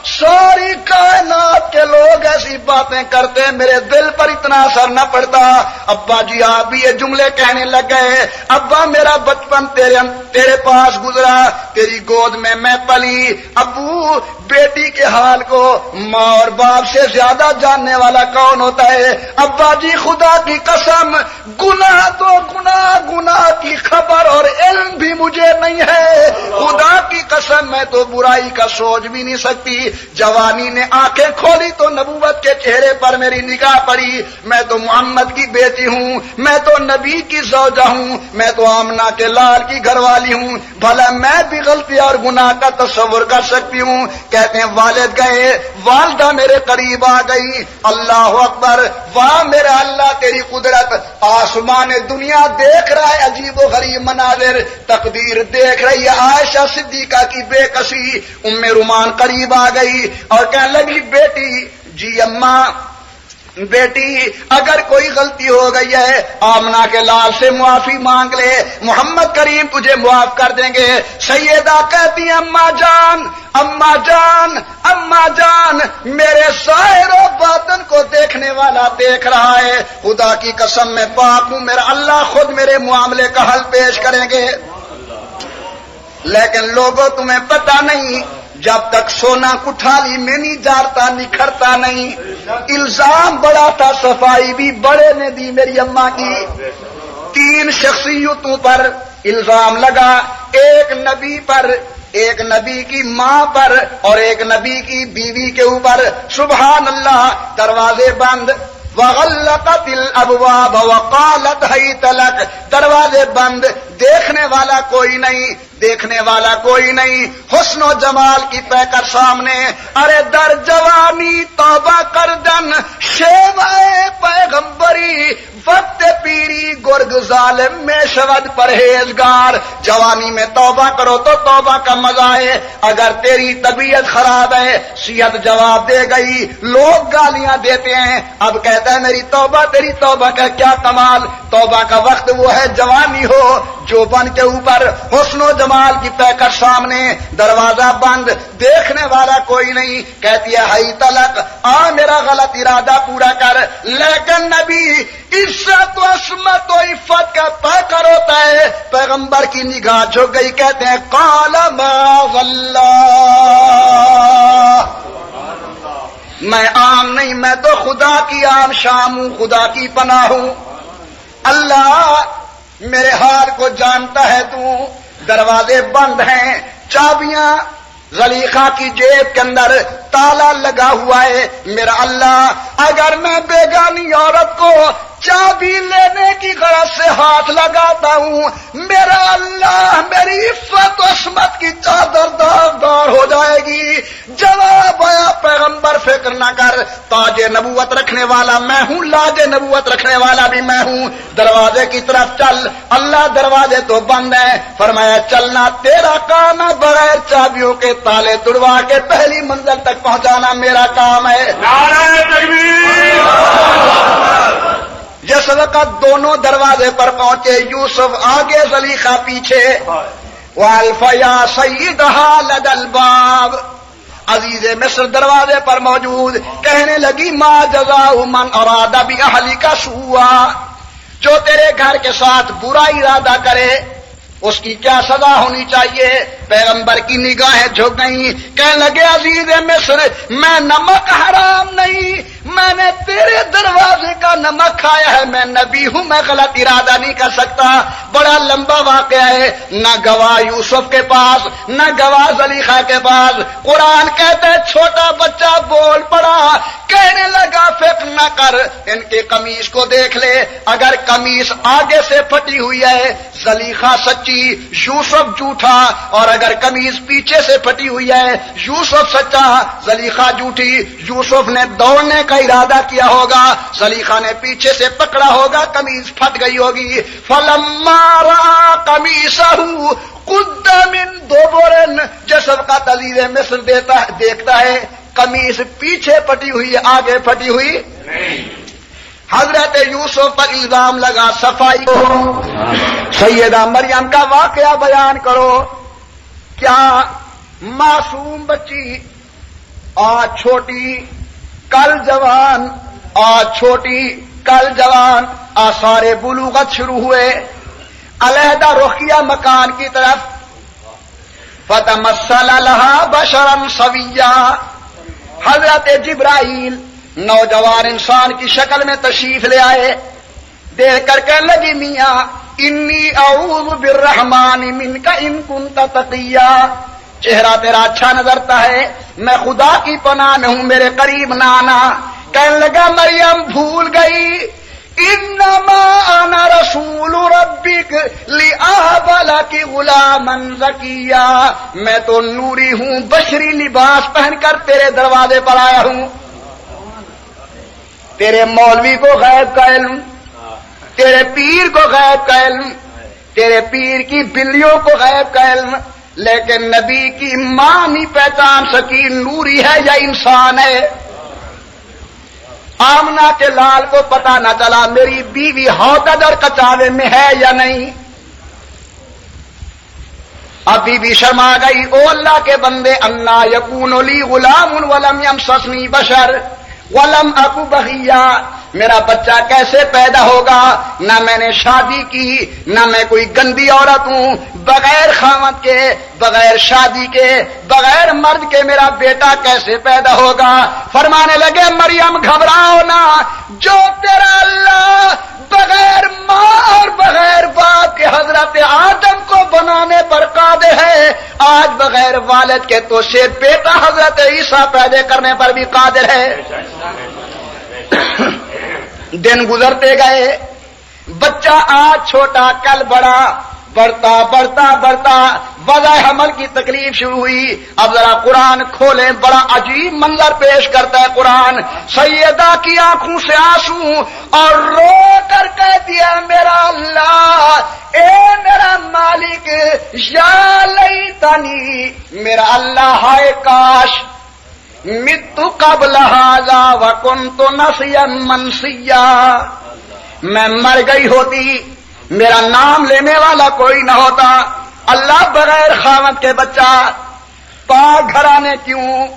ساری کائنات کے لوگ ایسی باتیں کرتے ہیں، میرے دل پر اتنا اثر نہ پڑتا۔ ابا جی آپ بھی یہ جملے کہنے لگ گئے، ابا میرا بچپن تیرے پاس گزرا، تیری گود میں پلی۔ ابو بیٹی کے حال کو ماں اور باپ سے زیادہ جاننے والا کون ہوتا ہے؟ ابا جی خدا کی قسم گناہ تو گناہ کی خبر اور علم بھی مجھے نہیں ہے، خدا کی قسم میں تو برائی کا سوچ بھی نہیں سکتی۔ جوانی نے آنکھیں کھولی تو نبوت کے چہرے پر میری نگاہ پڑی، میں تو محمد کی بیٹی ہوں، میں تو نبی کی زوجہ ہوں، میں تو آمنہ کے لال کی گھر والی ہوں، بھلا میں بھی غلطی اور گناہ کا تصور کر سکتی ہوں؟ کہتے ہیں والد گئے، والدہ میرے قریب آ گئی، اللہ اکبر، واہ میرا اللہ تیری قدرت، آسمان دنیا دیکھ رہا ہے عجیب و غریب مناظر، تقدیر دیکھ رہی ہے۔ عائشہ صدیقہ کی بے کسی ام رومان قریب آ گئی اور کہنے لگی بیٹی جی اماں، بیٹی اگر کوئی غلطی ہو گئی ہے آمنہ کے لال سے معافی مانگ لے، محمد کریم تجھے معاف کر دیں گے۔ سیدہ کہتی ہیں اماں جان، اماں جان، اماں جان، میرے ظاہر و باطن کو دیکھنے والا دیکھ رہا ہے، خدا کی قسم میں پاک ہوں، میرا اللہ خود میرے معاملے کا حل پیش کریں گے۔ لیکن لوگوں تمہیں پتہ نہیں، جب تک سونا کٹھالی میں نہیں جارتا نکھرتا نہیں۔ الزام بڑا تھا، صفائی بھی بڑے نے دی میری اماں کی۔ 3 شخصیتوں پر الزام لگا، ایک نبی پر، ایک نبی کی ماں پر اور ایک نبی کی بیوی کے اوپر۔ سبحان اللہ، دروازے بند، وغلقت الابواب وقالت حیت لک، دروازے بند، دیکھنے والا کوئی نہیں، دیکھنے والا کوئی نہیں، حسن و جمال کی پیکر سامنے، ارے در جوانی توبہ کردن شیوائے پیغمبری، وقت پیری گرگ ظالم میں شود پرہیزگار۔ جوانی میں توبہ کرو تو توبہ کا مزہ ہے، اگر تیری طبیعت خراب ہے صحت جواب دے گئی، لوگ گالیاں دیتے ہیں، اب کہتا ہے میری توبہ، تیری توبہ کا کیا کمال۔ توبہ کا وقت وہ ہے جوانی ہو، جو بن کے اوپر حسن و جمال کی پیکر سامنے، دروازہ بند، دیکھنے والا کوئی نہیں، کہتی ہے ہائی تلک، آ میرا غلط ارادہ پورا کر۔ لیکن نبی عزت و عصمت و عفت کا پیکر ہوتا ہے، پیغمبر کی نگاہ جھک گئی، کہتے ہیں قال معاذ اللہ، میں عام نہیں، میں تو خدا کی عام شام ہوں، خدا کی پناہ ہوں، اللہ میرے حال کو جانتا ہے تو۔ دروازے بند ہیں، چابیاں زلیخا کی جیب کے اندر، تالا لگا ہوا ہے، میرا اللہ اگر میں بیگانی عورت کو چابی لینے کی غرض سے ہاتھ لگاتا ہوں، میرا اللہ میری عفت و عصمت کی چادر داغدار ہو جائے گی۔ جواب آیا پیغمبر فکر نہ کر، تاج نبوت رکھنے والا میں ہوں، لاج نبوت رکھنے والا بھی میں ہوں، دروازے کی طرف چل۔ اللہ دروازے تو بند ہیں، فرمایا چلنا تیرا کام ہے، بغیر چابیوں کے تالے تڑوا کے پہلی منزل تک پہنچانا میرا کام ہے۔ نعرہ تکبیر! جس وقت دونوں دروازے پر پہنچے، یوسف آگے زلیخا پیچھے، والفیا سیدہا لدى الباب، عزیز مصر دروازے پر موجود، کہنے لگی ما جزاء من اراد باہلک سوءا، جو تیرے گھر کے ساتھ برا ارادہ کرے اس کی کیا سزا ہونی چاہیے؟ پیغمبر کی نگاہیں جھک گئیں، کہنے لگے عزیز مصر میں نمک حرام نہیں، میں نے تیرے دروازے کا نمک کھایا ہے، میں نبی ہوں، میں غلط ارادہ نہیں کر سکتا۔ بڑا لمبا واقعہ ہے، نہ گواہ یوسف کے پاس نہ گواہ زلیخا کے پاس۔ قرآن کہتا ہے چھوٹا بچہ بول پڑا، کہنے لگا فکر نہ کر، ان کے قمیص کو دیکھ لے، اگر قمیص آگے سے پھٹی ہوئی ہے زلیخا سچی یوسف جھوٹا، اور اگر قمیص پیچھے سے پھٹی ہوئی ہے یوسف سچا زلیخا جھوٹی۔ یوسف نے دوڑنے کا ارادہ کیا ہوگا، زلیخا نے پیچھے سے پکڑا ہوگا، قمیص پھٹ گئی ہوگی۔ فلما رأى قمیصہ قد من دبر، جس وقت عزیز مصر دیکھتا ہے قمیص پیچھے پھٹی ہوئی آگے پھٹی ہوئی حضرت یوسف پر الزام لگا صفائی کو۔ سیدہ مریم کا واقعہ بیان کرو، کیا معصوم بچی آج چھوٹی کل جوان، آج چھوٹی کل جوان، آثار بلوغت شروع ہوئے، علیحدہ رخ کیا مکان کی طرف، فتمثل لها بشرا سویا، حضرت جبرائیل نوجوان انسان کی شکل میں تشریف لے آئے، دیکھ کر کہنے لگی میاں انی اعوذ بالرحمن منک ان کنت تقیا، چہرہ تیرا اچھا نظرتا ہے، میں خدا کی پناہ میں ہوں، میرے قریب نہ آنا۔ کہنے لگا مریم بھول گئی، انما انا رسول ربک لأہب لک غلاما زکیا، میں تو نوری ہوں، بشری لباس پہن کر تیرے دروازے پر آیا ہوں۔ تیرے مولوی کو غیب کا علم، تیرے پیر کو غیب کا علم، تیرے پیر کی بلیوں کو غیب کا علم، لیکن نبی کی ماں نہیں پہچان سکی نوری ہے یا انسان ہے۔ آمنہ کے لال کو پتا نہ چلا میری بیوی ہودج اور کچاوے میں ہے یا نہیں۔ اب بی بی شرما گئی، او اللہ کے بندے انا یکون لی غلام ولم یمسسنی بشر ولم اکو بغیا، میرا بچہ کیسے پیدا ہوگا؟ نہ میں نے شادی کی، نہ میں کوئی گندی عورت ہوں، بغیر خاوند کے، بغیر شادی کے، بغیر مرد کے میرا بیٹا کیسے پیدا ہوگا؟ فرمانے لگے مریم گھبراؤ نہ، جو تیرا اللہ بغیر ماں اور بغیر باپ کے حضرت آدم کو بنانے پر قادر ہے، آج بغیر والد کے تو سے بیٹا حضرت عیسیٰ پیدا کرنے پر بھی قادر ہے۔ دن گزرتے گئے، بچہ آج چھوٹا کل بڑا، بڑھتا بڑھتا بڑھتا وضع حمل کی تکلیف شروع ہوئی۔ اب ذرا قرآن کھولیں، بڑا عجیب منظر پیش کرتا ہے قرآن۔ سیدہ کی آنکھوں سے آنسو اور رو کر کہتی ہے میرا اللہ، اے میرا مالک، یا لیتنی، میرا اللہ ہائے کاش، مت قبل ھذا وکنت نسیا منسیا، میں مر گئی ہوتی، میرا نام لینے والا کوئی نہ ہوتا۔ اللہ بغیر خاوند کے بچہ، پاک گھرانے کیوں،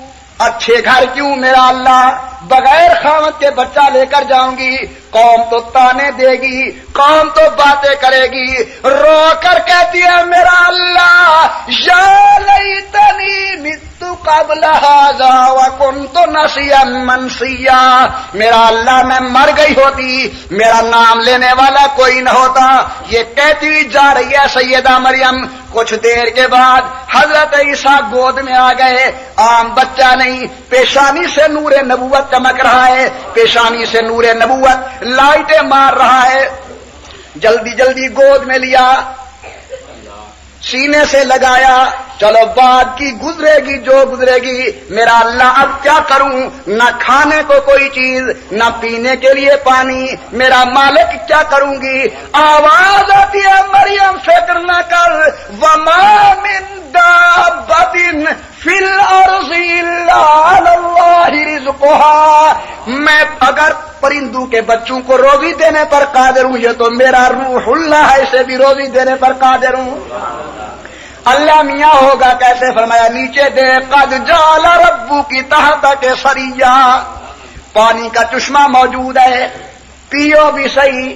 اچھے گھر کیوں، میرا اللہ بغیر خاوند کے بچہ لے کر جاؤں گی، قوم تو تانے دے گی، قوم تو باتیں کرے گی۔ رو کر کہتی ہے میرا اللہ، یا لیتنی مت قبل ھذا وکنت نسیا منسیا، میرا اللہ میں مر گئی ہوتی، میرا نام لینے والا کوئی نہ ہوتا۔ یہ کہتی ہوئی جا رہی ہے سیدہ مریم۔ کچھ دیر کے بعد حضرت عیسیٰ گود میں آ گئے، عام بچہ نہیں، پیشانی سے نور نبوت چمک رہا ہے، پیشانی سے نور نبوت لائٹیں مار رہا ہے۔ جلدی جلدی گود میں لیا، سینے سے لگایا، چلو بات کی گزرے گی جو گزرے گی، میرا اللہ اب کیا کروں، نہ کھانے کو کوئی چیز، نہ پینے کے لیے پانی، میرا مالک کیا کروں گی؟ آواز آتی ہے مریم فکر نہ کر، وما من دابۃ فی الارض الا علی اللہ رزقها، میں اگر پرندوں کے بچوں کو روزی دینے پر قادر ہوں، یہ تو میرا روح اللہ ہے، اسے بھی روزی دینے پر قادر ہوں۔ اللہ میاں ہوگا کیسے؟ فرمایا نیچے دے، قد جعل ربک تحتک سریا، پانی کا چشمہ موجود ہے، پیو بھی صحیح،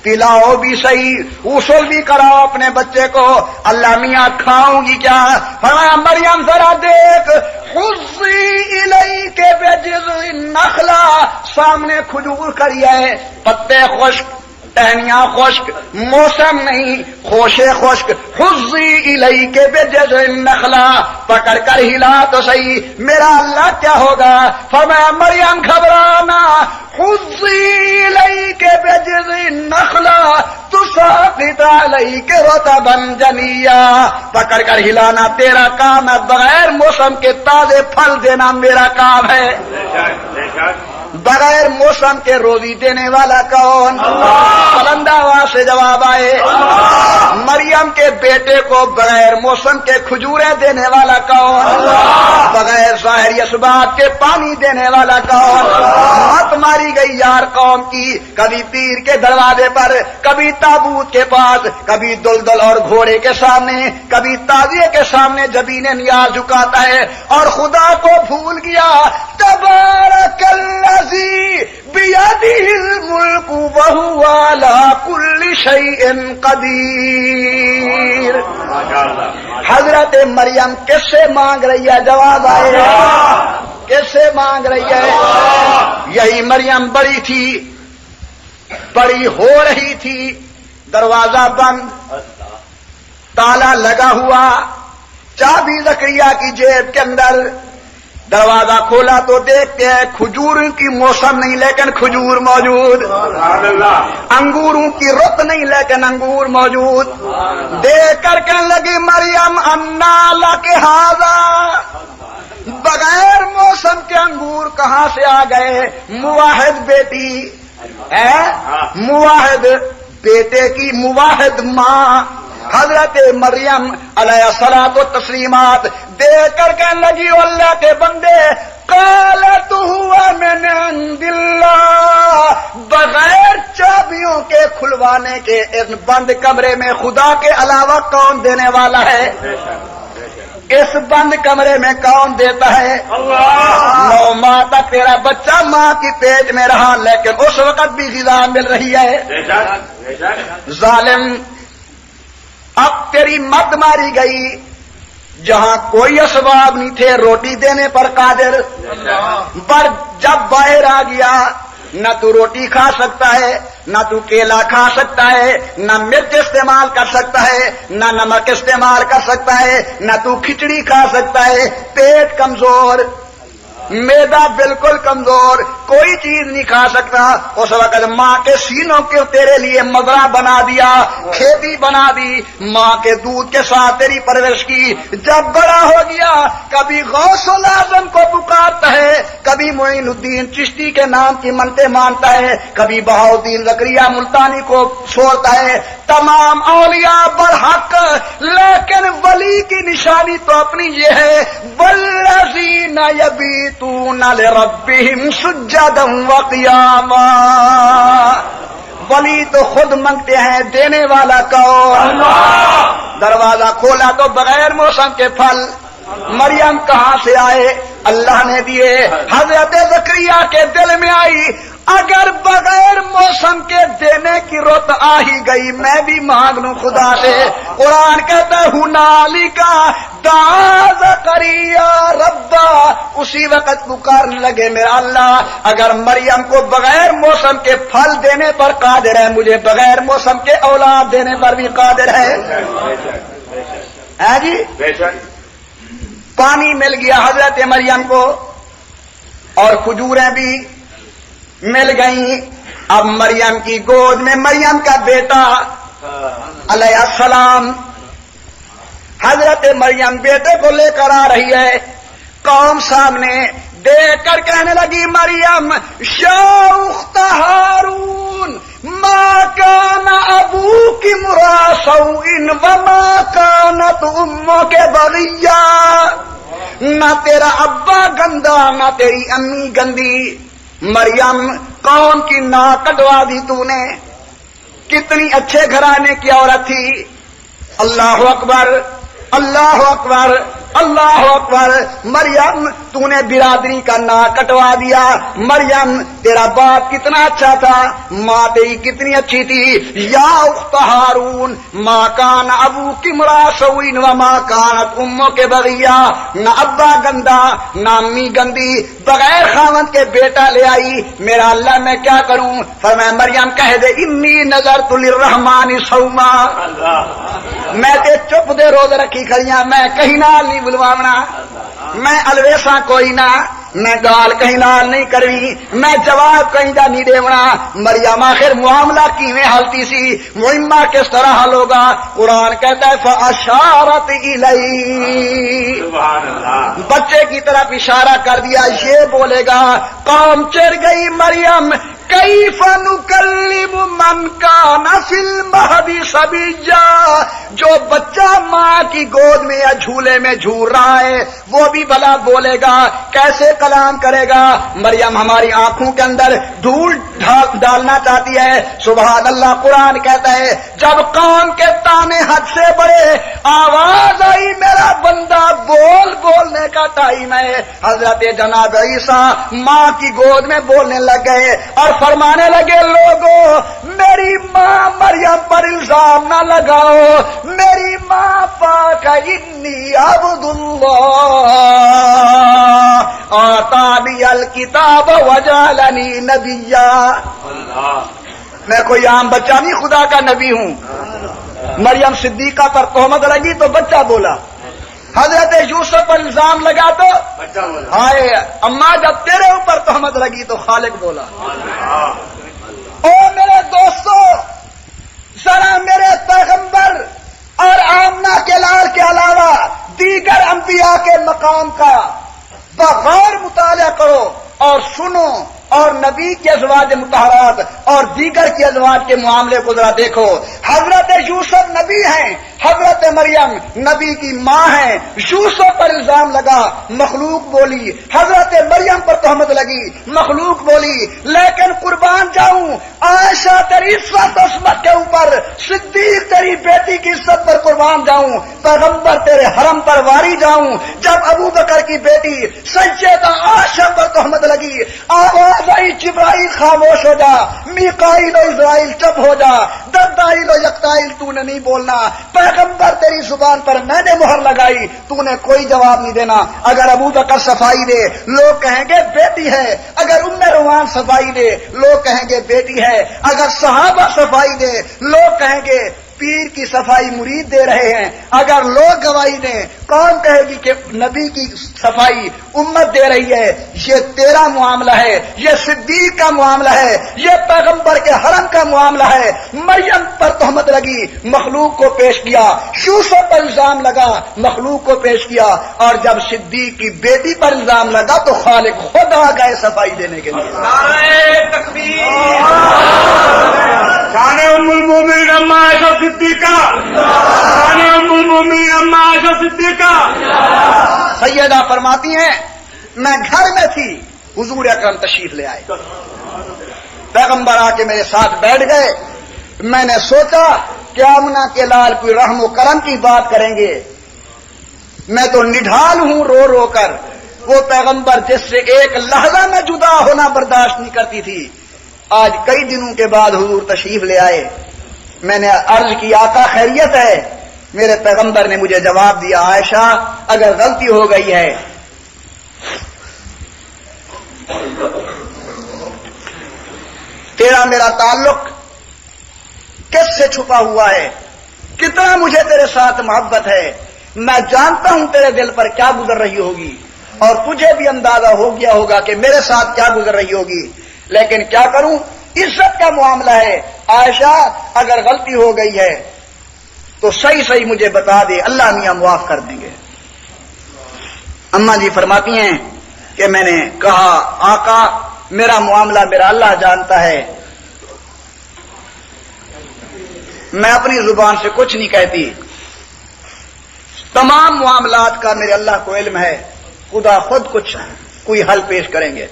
پلاؤ بھی صحیح، غسل بھی کراؤ اپنے بچے کو۔ اللہ میاں کھاؤں گی کیا؟ فرمایا مریم ذرا دیکھ، حُزِّی اِلَیْکَ بِجِذْعِ النَّخْلَةِ، سامنے کھجور کھڑی ہے، پتے خشک، ٹہنیاں خشک، موسم نہیں، خوشے خشک۔ حُزِّی اِلَیْکَ بِجِذْعِ النَّخْلَةِ، پکڑ کر ہلا تو صحیح، میرا اللہ کیا ہوگا؟ فرمایا مریم گھبرانا، حُزِّی اِلَیْکَ بِجِذْعِ النَّخْلَةِ تُسَاقِطْ عَلَیْکَ رُطَبًا جَنِیًّا، پکڑ کر ہلانا تیرا کام ہے، بغیر موسم کے تازے پھل دینا میرا کام ہے۔ بغیر موسم کے روزی دینے والا کون؟ بلند آواز سے جواب آئے۔ مریم کے بیٹے کو بغیر موسم کے کھجوریں دینے والا کون؟ بغیر ظاہری اسباب کے پانی دینے والا کون؟ مت ماری گئی یار قوم کی، کبھی پیر کے دروازے پر، کبھی تابوت کے پاس، کبھی دلدل اور گھوڑے کے سامنے، کبھی تازیے کے سامنے جبین نیاز جھکاتا ہے اور خدا کو بھول گیا۔ تبارک الذی بیدہ الملک وہو علی کل شیء قدیر۔ حضرت مریم کس سے مانگ رہی ہے؟ جواب آئے، کس سے مانگ رہی ہے؟ یہی مریم بڑی تھی، بڑی ہو رہی تھی، دروازہ بند، تالا لگا ہوا، چابی زکریا کی جیب کے اندر، دروازہ کھولا تو دیکھتے ہیں کھجور کی موسم نہیں لیکن کھجور موجود، انگوروں کی رت نہیں لیکن انگور موجود۔ دیکھ کر کہنے لگی مریم انا لک ھذا، بغیر موسم کے انگور کہاں سے آ گئے؟ مواحد بیٹی ہے، مواحد بیٹے کی مواحد ماں حضرت مریم علیہ الصلوۃ والتسلیمات دیکھ کر کہنے لگی اللہ کے بندے، قالت هو من عند اللہ، بغیر چابیوں کے کھلوانے کے اس بند کمرے میں خدا کے علاوہ کون دینے والا ہے؟ اس بند کمرے میں کون دیتا ہے؟ 9 ماہ تک تیرا بچہ ماں کی پیٹ میں رہا لیکن اس وقت بھی غذا مل رہی ہے۔ ظالم، اب تیری مت ماری گئی، جہاں کوئی اسباب نہیں تھے روٹی دینے پر قادر، پر جب باہر آ گیا نہ تو روٹی کھا سکتا ہے، نہ تو کیلا کھا سکتا ہے، نہ مرچ استعمال کر سکتا ہے، نہ نمک استعمال کر سکتا ہے، نہ تو کھچڑی کھا سکتا ہے، پیٹ کمزور، میدا بالکل کمزور، کوئی چیز نہیں کھا سکتا۔ اس وقت ماں کے سینوں کے تیرے لیے مزرعہ بنا دیا، کھیتی بنا دی، ماں کے دودھ کے ساتھ تیری پرورش کی۔ جب بڑا ہو گیا کبھی غوث الاعظم کو پکارتا ہے، کبھی معین الدین چشتی کے نام کی منتیں مانتا ہے، کبھی بہاؤالدین زکریا ملتانی کو چھوڑتا ہے۔ تمام اولیاء برحق، لیکن ولی کی نشانی تو اپنی یہ ہے، والذین یبیتون لربہم سجدا وقیاما، ولی تو خود منگتے ہیں، دینے والا کون؟ دروازہ کھولا تو بغیر موسم کے پھل، مریم کہاں سے آئے؟ اللہ نے دیے۔ حضرت زکریا کے دل میں آئی اگر بغیر موسم کے دینے کی رت آ ہی گئی میں بھی مانگ لوں خدا سے۔ قرآن کہتا ہے ہنالکا دعا زکریا ربا، اسی وقت پکارنے لگے میرا اللہ اگر مریم کو بغیر موسم کے پھل دینے پر قادر ہے، مجھے بغیر موسم کے اولاد دینے پر بھی قادر ہے جی۔ پانی مل گیا حضرت مریم کو اور کھجوریں بھی مل گئیں۔ اب مریم کی گود میں مریم کا بیٹا علیہ السلام، حضرت مریم بیٹے کو لے کر آ رہی ہے، قوم سامنے دیکھ کر کہنے لگی مریم یا اخت ہارون ما کان ابوک امرا سوء وما کانت امک بغیا، نہ تیرا ابا گندا نہ تیری امی گندی۔ مریم قوم کی ناک کٹوا دی تو نے، کتنی اچھے گھرانے کی عورت تھی۔ اللہ اکبر اللہ اکبر۔ اللہ اکبر، مریم تو نے برادری کا ناک کٹوا دیا، مریم تیرا باپ کتنا اچھا تھا، ماں تیری کتنی اچھی تھی، یا اخت ہارون ما کان ابوک امرا سوء وما کانت امک بغیا، نہ ابا گندا نہ امی گندی، بغیر خاوند کے بیٹا لے آئی، میرا اللہ میں کیا کروں؟ فرمایا مریم کہہ دے انی نذرت للرحمن صوما، میں تے چپ دے روز رکھی کھڑیاں، میں کہیں نال نہیں بلواونا، میں الویسا کوئی نہ، میں گال کہیں نال نہیں کروی، میں جواب کہیں دا نہیں دیونا۔ مریم آخر معاملہ کیویں حالتی سی، معمہ کس طرح حل ہوگا؟ قرآن کہتا ہے فاشارت الیہ، بچے کی طرف اشارہ کر دیا، یہ بولے گا قوم چر گئی مریم کیف نکلم من کان فی المہد صبیا، جو بچہ ماں کی گود میں یا جھولے میں جھول رہا ہے وہ بھی بھلا بولے گا، کیسے کلام کرے گا؟ مریم ہماری آنکھوں کے اندر دھول ڈالنا چاہتی ہے، سبحان اللہ۔ قرآن کہتا ہے جب قوم کے تانے حد سے بڑے، آواز آئی میرا بندہ بول، بولنے کا ٹائم ہے، حضرت جناب عیسیٰ ماں کی گود میں بولنے لگ گئے اور فرمانے لگے لوگوں میری ماں مریم پر الزام نہ لگاؤ، میری ماں پاک انی عبد اللہ آتانی الکتاب وجعلنی نبیا، میں کوئی عام بچہ نہیں، خدا کا نبی ہوں۔ مریم صدیقہ پر تہمت لگی تو بچہ بولا، حضرت یوسف پر الزام لگا تو ہائے اماں جب تیرے اوپر تہمت لگی تو خالق بولا۔ او میرے دوستو، ذرا میرے پیغمبر اور آمنہ کے لال کے علاوہ دیگر انبیاء کے مقام کا بغور مطالعہ کرو اور سنو، اور نبی کے ازواج مطہرات اور دیگر کے ازواج کے معاملے کو ذرا دیکھو۔ حضرت یوسف نبی ہیں، حضرت مریم نبی کی ماں ہیں، یوسف پر الزام لگا مخلوق بولی، حضرت مریم پر تہمت لگی مخلوق بولی، لیکن قربان جاؤں عائشہ تیری عزت عصمت کے اوپر، صدیق تیری بیٹی کی عزت پر قربان جاؤں، پیغمبر تیرے حرم پر واری جاؤں، جب ابو بکر کی بیٹی سیدہ عائشہ پر تہمت لگی، آواز آئی جبرائیل خاموش ہو جا، میکائیل و اسرائیل چپ ہو جا، دردائیل و یکتائیل تو نے نہیں بولنا، پیغمبر تیری زبان پر میں نے مہر لگائی، تو نے کوئی جواب نہیں دینا۔ اگر ابو بکر صفائی دے لوگ کہیں گے بیٹی ہے، اگر ام روان صفائی دے لوگ کہیں گے بیٹی ہے، اگر صحابہ صفائی دے لوگ کہیں گے پیر کی صفائی مرید دے رہے ہیں، اگر لوگ گواہی دیں کون کہے گی کہ نبی کی صفائی امت دے رہی ہے؟ یہ تیرا معاملہ ہے، یہ صدیق کا معاملہ ہے، یہ پیغمبر کے حرم کا معاملہ ہے۔ مریم پر تہمت لگی مخلوق کو پیش کیا، یوسف پر الزام لگا مخلوق کو پیش کیا، اور جب صدیق کی بیٹی پر الزام لگا تو خالق خود آ گئے صفائی دینے کے لیے۔ نعرہ تکبیر، شان ام المومنین اما عائشہ صدیقہ، شان ام المومنین اما عائشہ صدیقہ۔ سیدہ فرماتی ہیں میں گھر میں تھی، حضور اکرم تشریف لے آئے، پیغمبر آ کے میرے ساتھ بیٹھ گئے، میں نے سوچا کہ آمنہ کے لال کوئی رحم و کرم کی بات کریں گے، میں تو نڈھال ہوں رو رو کر، وہ پیغمبر جس سے ایک لحظہ میں جدا ہونا برداشت نہیں کرتی تھی، آج کئی دنوں کے بعد حضور تشریف لے آئے، میں نے عرض کی آقا خیریت ہے؟ میرے پیغمبر نے مجھے جواب دیا عائشہ اگر غلطی ہو گئی ہے تیرا میرا تعلق کس سے چھپا ہوا ہے، کتنا مجھے تیرے ساتھ محبت ہے، میں جانتا ہوں تیرے دل پر کیا گزر رہی ہوگی، اور تجھے بھی اندازہ ہو گیا ہوگا کہ میرے ساتھ کیا گزر رہی ہوگی، لیکن کیا کروں، عزت کا معاملہ ہے، عائشہ اگر غلطی ہو گئی ہے تو صحیح صحیح مجھے بتا دے، اللہ میاں معاف کر دیں گے۔ اماں جی فرماتی ہیں کہ میں نے کہا آقا میرا معاملہ میرا اللہ جانتا ہے، میں اپنی زبان سے کچھ نہیں کہتی، تمام معاملات کا میرے اللہ کو علم ہے، خدا خود کچھ کوئی حل پیش کریں گے۔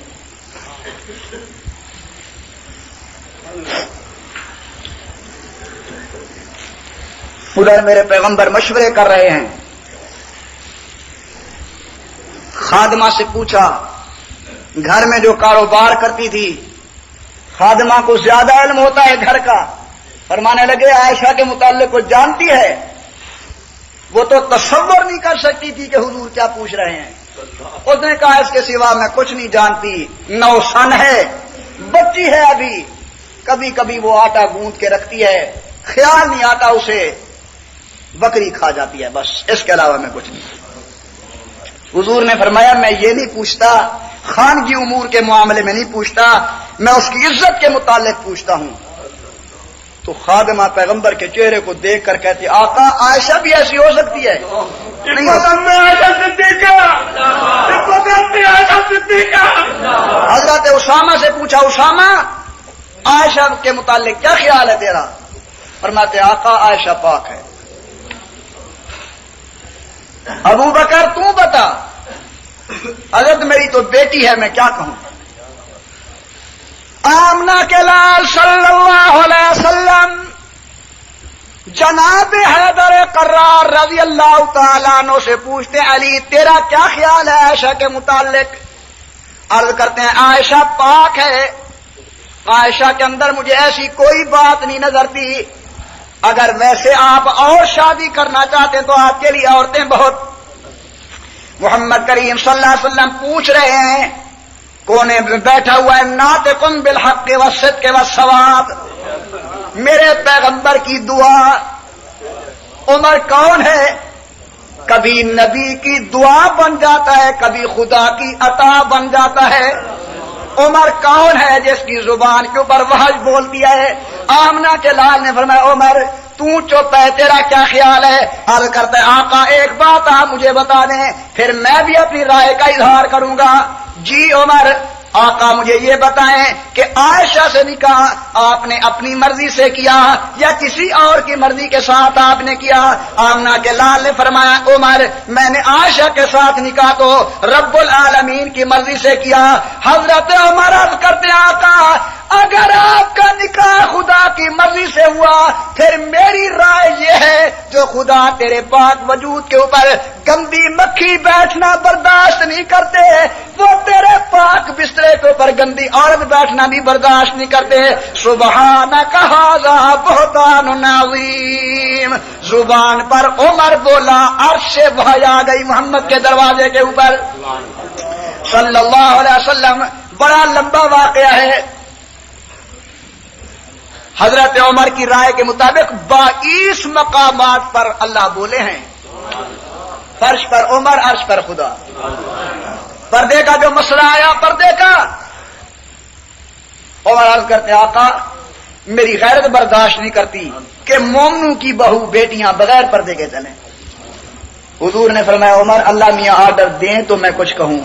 ادھر میرے پیغمبر مشورے کر رہے ہیں، خادمہ سے پوچھا، گھر میں جو کاروبار کرتی تھی، خادمہ کو زیادہ علم ہوتا ہے گھر کا، فرمانے لگے عائشہ کے متعلق وہ جانتی ہے، وہ تو تصور نہیں کر سکتی تھی کہ حضور کیا پوچھ رہے ہیں۔ اس نے کہا اس کے سوا میں کچھ نہیں جانتی، 9 سن ہے، بچی ہے ابھی، کبھی کبھی وہ آٹا گوندھ کے رکھتی ہے، خیال نہیں آتا اسے، بکری کھا جاتی ہے، بس اس کے علاوہ میں کچھ نہیں۔ حضور نے فرمایا میں یہ نہیں پوچھتا، خانگی امور کے معاملے میں نہیں پوچھتا، میں اس کی عزت کے متعلق پوچھتا ہوں۔ تو خادمہ پیغمبر کے چہرے کو دیکھ کر کہتی آقا عائشہ بھی ایسی ہو سکتی ہے؟ نہیں ہو سکتی۔ حضرت اسامہ سے پوچھا، اسامہ عائشہ کے متعلق کیا خیال ہے تیرا؟ فرماتے آقا عائشہ پاک ہے۔ ابو بکر تو بتا، حضرت میری تو بیٹی ہے، میں کیا کہوں؟ آمنہ کے لال صلی اللہ علیہ وسلم جناب حیدر قرار رضی اللہ تعالیٰ عنہ سے پوچھتے ہیں علی تیرا کیا خیال ہے عائشہ کے متعلق؟ عرض کرتے ہیں عائشہ پاک ہے، عائشہ کے اندر مجھے ایسی کوئی بات نہیں نظرتی، اگر ویسے آپ اور شادی کرنا چاہتے ہیں تو آپ کے لیے عورتیں بہت۔ محمد کریم صلی اللہ علیہ وسلم پوچھ رہے ہیں، کونے میں بیٹھا ہوا ہے ناطقن بالحق والصدق والصواب، میرے پیغمبر کی دعا۔ عمر کون ہے؟ کبھی نبی کی دعا بن جاتا ہے، کبھی خدا کی عطا بن جاتا ہے۔ عمر کون ہے جس کی زبان کے اوپر وحی بول دیا ہے؟ آمنہ کے لال نے فرمایا عمر تو چپ ہے، تیرا کیا خیال ہے؟ عرض کرتا ہے آقا ایک بات آپ مجھے بتا دیں، پھر میں بھی اپنی رائے کا اظہار کروں گا۔ جی عمر، آقا مجھے یہ بتائیں کہ عائشہ سے نکاح آپ نے اپنی مرضی سے کیا یا کسی اور کی مرضی کے ساتھ آپ نے کیا؟ آمنہ کے لال نے فرمایا عمر میں نے عائشہ کے ساتھ نکاح تو رب العالمین کی مرضی سے کیا۔ حضرت عمر عرض کرتے ہیں آقا اگر آپ کا نکاح خدا کی مرضی سے ہوا پھر میری رائے یہ ہے جو خدا تیرے پاک وجود کے اوپر گندی مکھی بیٹھنا برداشت نہیں کرتے، وہ تیرے پاک بسترے کے اوپر گندی عورت بیٹھنا بھی برداشت نہیں کرتے۔ سبحانک ھذا بہتان عظیم، زبان پر عمر بولا، عرش سے وحی آ گئی محمد کے دروازے کے اوپر صلی اللہ علیہ وسلم۔ بڑا لمبا واقعہ ہے۔ حضرت عمر کی رائے کے مطابق 22 مقامات پر اللہ بولے ہیں، فرش پر عمر، عرش پر خدا۔ پردے کا جو مسئلہ آیا، پردے کا عمر عرض کرتے آقا میری غیرت برداشت نہیں کرتی کہ مومنوں کی بہو بیٹیاں بغیر پردے کے چلیں۔ حضور نے فرمایا عمر اللہ میاں آرڈر دیں تو میں کچھ کہوں،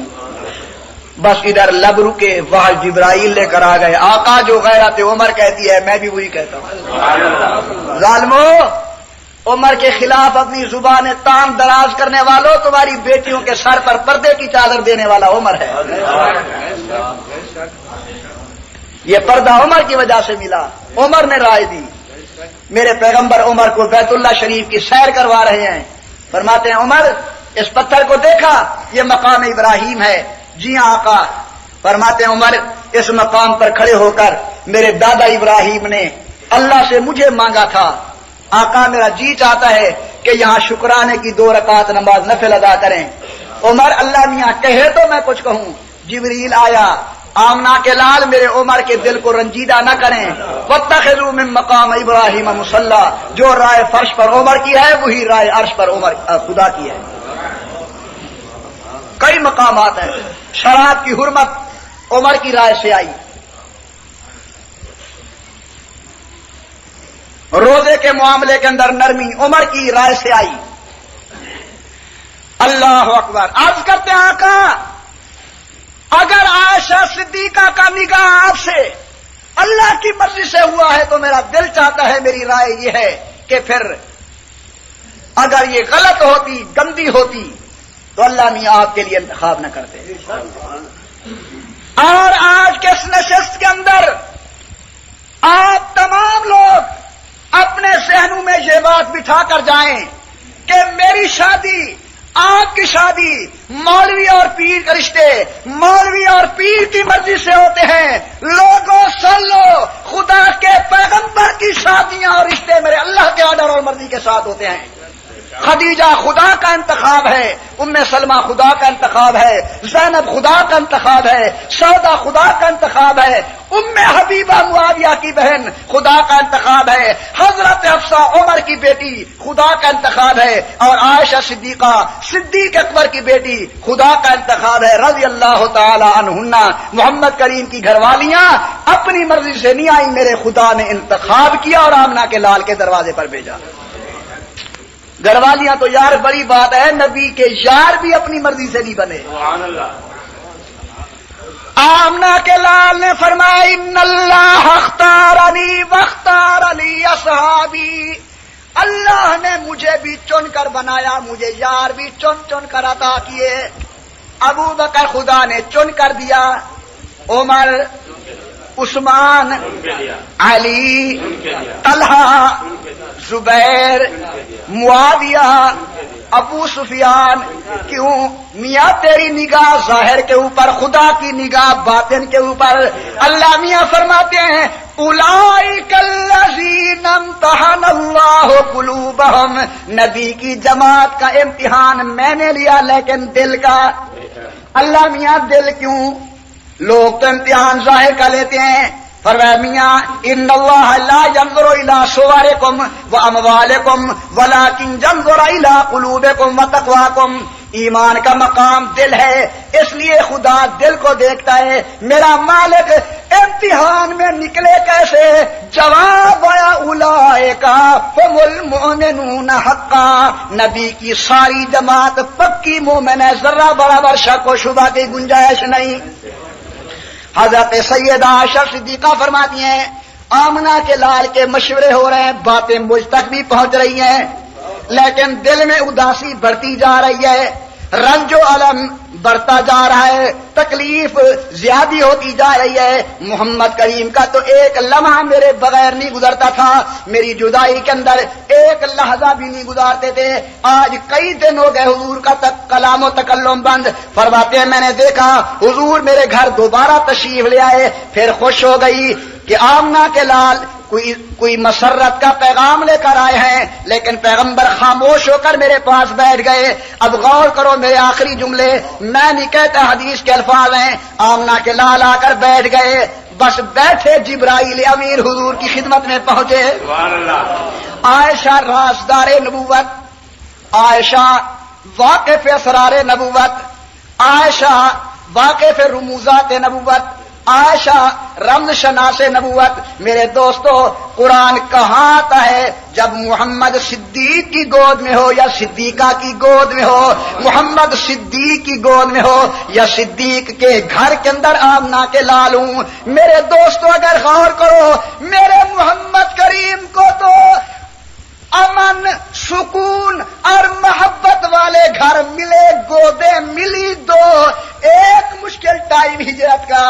بس ادھر لب رکے، وہاں جبرائیل لے کر آ گئے۔ آقا جو غیرت عمر کہتی ہے میں بھی وہی کہتا ہوں۔ ظالمو، عمر کے خلاف اپنی زبان تام دراز کرنے والوں، تمہاری بیٹیوں کے سر پر پردے کی چادر دینے والا عمر ہے۔ یہ پردہ عمر کی وجہ سے ملا، عمر نے رائے دی۔ میرے پیغمبر عمر کو بیت اللہ شریف کی سیر کروا رہے ہیں، فرماتے ہیں عمر اس پتھر کو دیکھا، یہ مقام ابراہیم ہے؟ جی ہاں آقا۔ فرماتے ہیں عمر اس مقام پر کھڑے ہو کر میرے دادا ابراہیم نے اللہ سے مجھے مانگا تھا، آقا میرا جی چاہتا ہے کہ یہاں شکرانے کی 2 رکعت نماز نفل ادا کریں۔ عمر اللہ میاں کہے تو میں کچھ کہوں۔ جبریل آیا، آمنہ کے لال میرے عمر کے دل کو رنجیدہ نہ کریں، واتخذوا من مقام ابراہیم مصلی، جو رائے فرش پر عمر کی ہے وہی رائے عرش پر عمر خدا کی ہے۔ کئی مقامات ہیں۔ شراب کی حرمت عمر کی رائے سے آئی، روزے کے معاملے کے اندر نرمی عمر کی رائے سے آئی۔ اللہ اکبر۔ عرض کرتے ہیں آقا اگر عائشہ صدیقہ کا نکاح آپ سے اللہ کی مرضی سے ہوا ہے تو میرا دل چاہتا ہے، میری رائے یہ ہے کہ پھر اگر یہ غلط ہوتی، گندی ہوتی تو اللہ میاں آپ کے لیے انتخاب نہ کرتے۔ اور آج کے اس نشست کے اندر آپ تمام لوگ اپنے ذہنوں میں یہ بات بٹھا کر جائیں کہ میری شادی آپ کی شادی مولوی اور پیر کے رشتے مولوی اور پیر کی مرضی سے ہوتے ہیں. لوگوں سن لو، خدا کے پیغمبر کی شادیاں اور رشتے میرے اللہ کے آرڈر اور مرضی کے ساتھ ہوتے ہیں. خدیجہ خدا کا انتخاب ہے، ام سلمہ خدا کا انتخاب ہے، زینب خدا کا انتخاب ہے، سودا خدا کا انتخاب ہے، ام حبیبہ معاویہ کی بہن خدا کا انتخاب ہے، حضرت حفصہ عمر کی بیٹی خدا کا انتخاب ہے، اور عائشہ صدیقہ صدیق اکبر کی بیٹی خدا کا انتخاب ہے رضی اللہ تعالی عنہن. محمد کریم کی گھر والیاں اپنی مرضی سے نہیں آئی، میرے خدا نے انتخاب کیا اور آمنہ کے لال کے دروازے پر بھیجا. گھر والیاں تو یار بڑی بات ہے، نبی کے یار بھی اپنی مرضی سے نہیں بنے. سبحان اللہ. آمنہ کے لال نے فرمایا ان اللہ اختارنی واختار لی اصحابی، اللہ نے مجھے بھی چن کر بنایا، مجھے یار بھی چن چن کر عطا کیے. ابو بکر خدا نے چن کر دیا، عمر، عثمان، علی، طلحہ، زبیر، معاویہ، ابو سفیان. کیوں؟ میاں تیری نگاہ ظاہر کے اوپر، خدا کی نگاہ باطن کے اوپر. اللہ میاں فرماتے ہیں اولئک الذین امتحن اللہ قلوبہم، نبی کی جماعت کا امتحان میں نے لیا لیکن دل کا. اللہ میاں دل کیوں؟ لوگ تو امتحان ظاہر کا لیتے ہیں. فرمایا میاں ان اللہ لا ينظر الى صورکم واموالکم ولکن ينظر الى قلوبکم وتقواکم. ایمان کا مقام دل ہے، اس لیے خدا دل کو دیکھتا ہے. میرا مالک امتحان میں نکلے کیسے؟ جواب آیا اولئک هم المؤمنون حقا، نبی کی ساری جماعت پکی مومن ہے، ذرہ برابر شک و شبہ کی گنجائش نہیں. حضرت سیدہ عائشہ صدیقہ فرماتی ہیں آمنہ کے لال کے مشورے ہو رہے ہیں، باتیں مجھ تک بھی پہنچ رہی ہیں، لیکن دل میں اداسی بڑھتی جا رہی ہے، رنج و الم بڑھتا جا رہا ہے، تکلیف زیادہ ہوتی جا رہی ہے. محمد کریم کا تو ایک لمحہ میرے بغیر نہیں گزرتا تھا، میری جدائی کے اندر ایک لحظہ بھی نہیں گزارتے تھے. آج کئی دن ہو گئے حضور کا کلام و تکلم بند. فرماتے ہیں میں نے دیکھا حضور میرے گھر دوبارہ تشریف لے آئے، پھر خوش ہو گئی کہ آمنہ کے لال کوئی مسرت کا پیغام لے کر آئے ہیں، لیکن پیغمبر خاموش ہو کر میرے پاس بیٹھ گئے. اب غور کرو میرے آخری جملے، میں نہیں کہتا حدیث کے الفاظ ہیں. آمنہ کے لال آ کر بیٹھ گئے، بس بیٹھے جبرائیل امیر حضور کی خدمت میں پہنچے. سبحان اللہ. عائشہ رازدار نبوت، عائشہ واقف اسرار نبوت، عائشہ واقف رموزات نبوت، عائشہ رمز شناس نبوت. میرے دوستو قرآن کہاں آتا ہے؟ جب محمد صدیق کی گود میں ہو یا صدیقہ کی گود میں ہو، محمد صدیق کی گود میں ہو یا صدیق کے گھر کے اندر آمنہ کے لال ہوں. میرے دوستو اگر غور کرو، میرے محمد کریم کو تو امن، سکون اور محبت والے گھر ملے، گودیں ملی دو. ایک مشکل ٹائم ہجرت کا،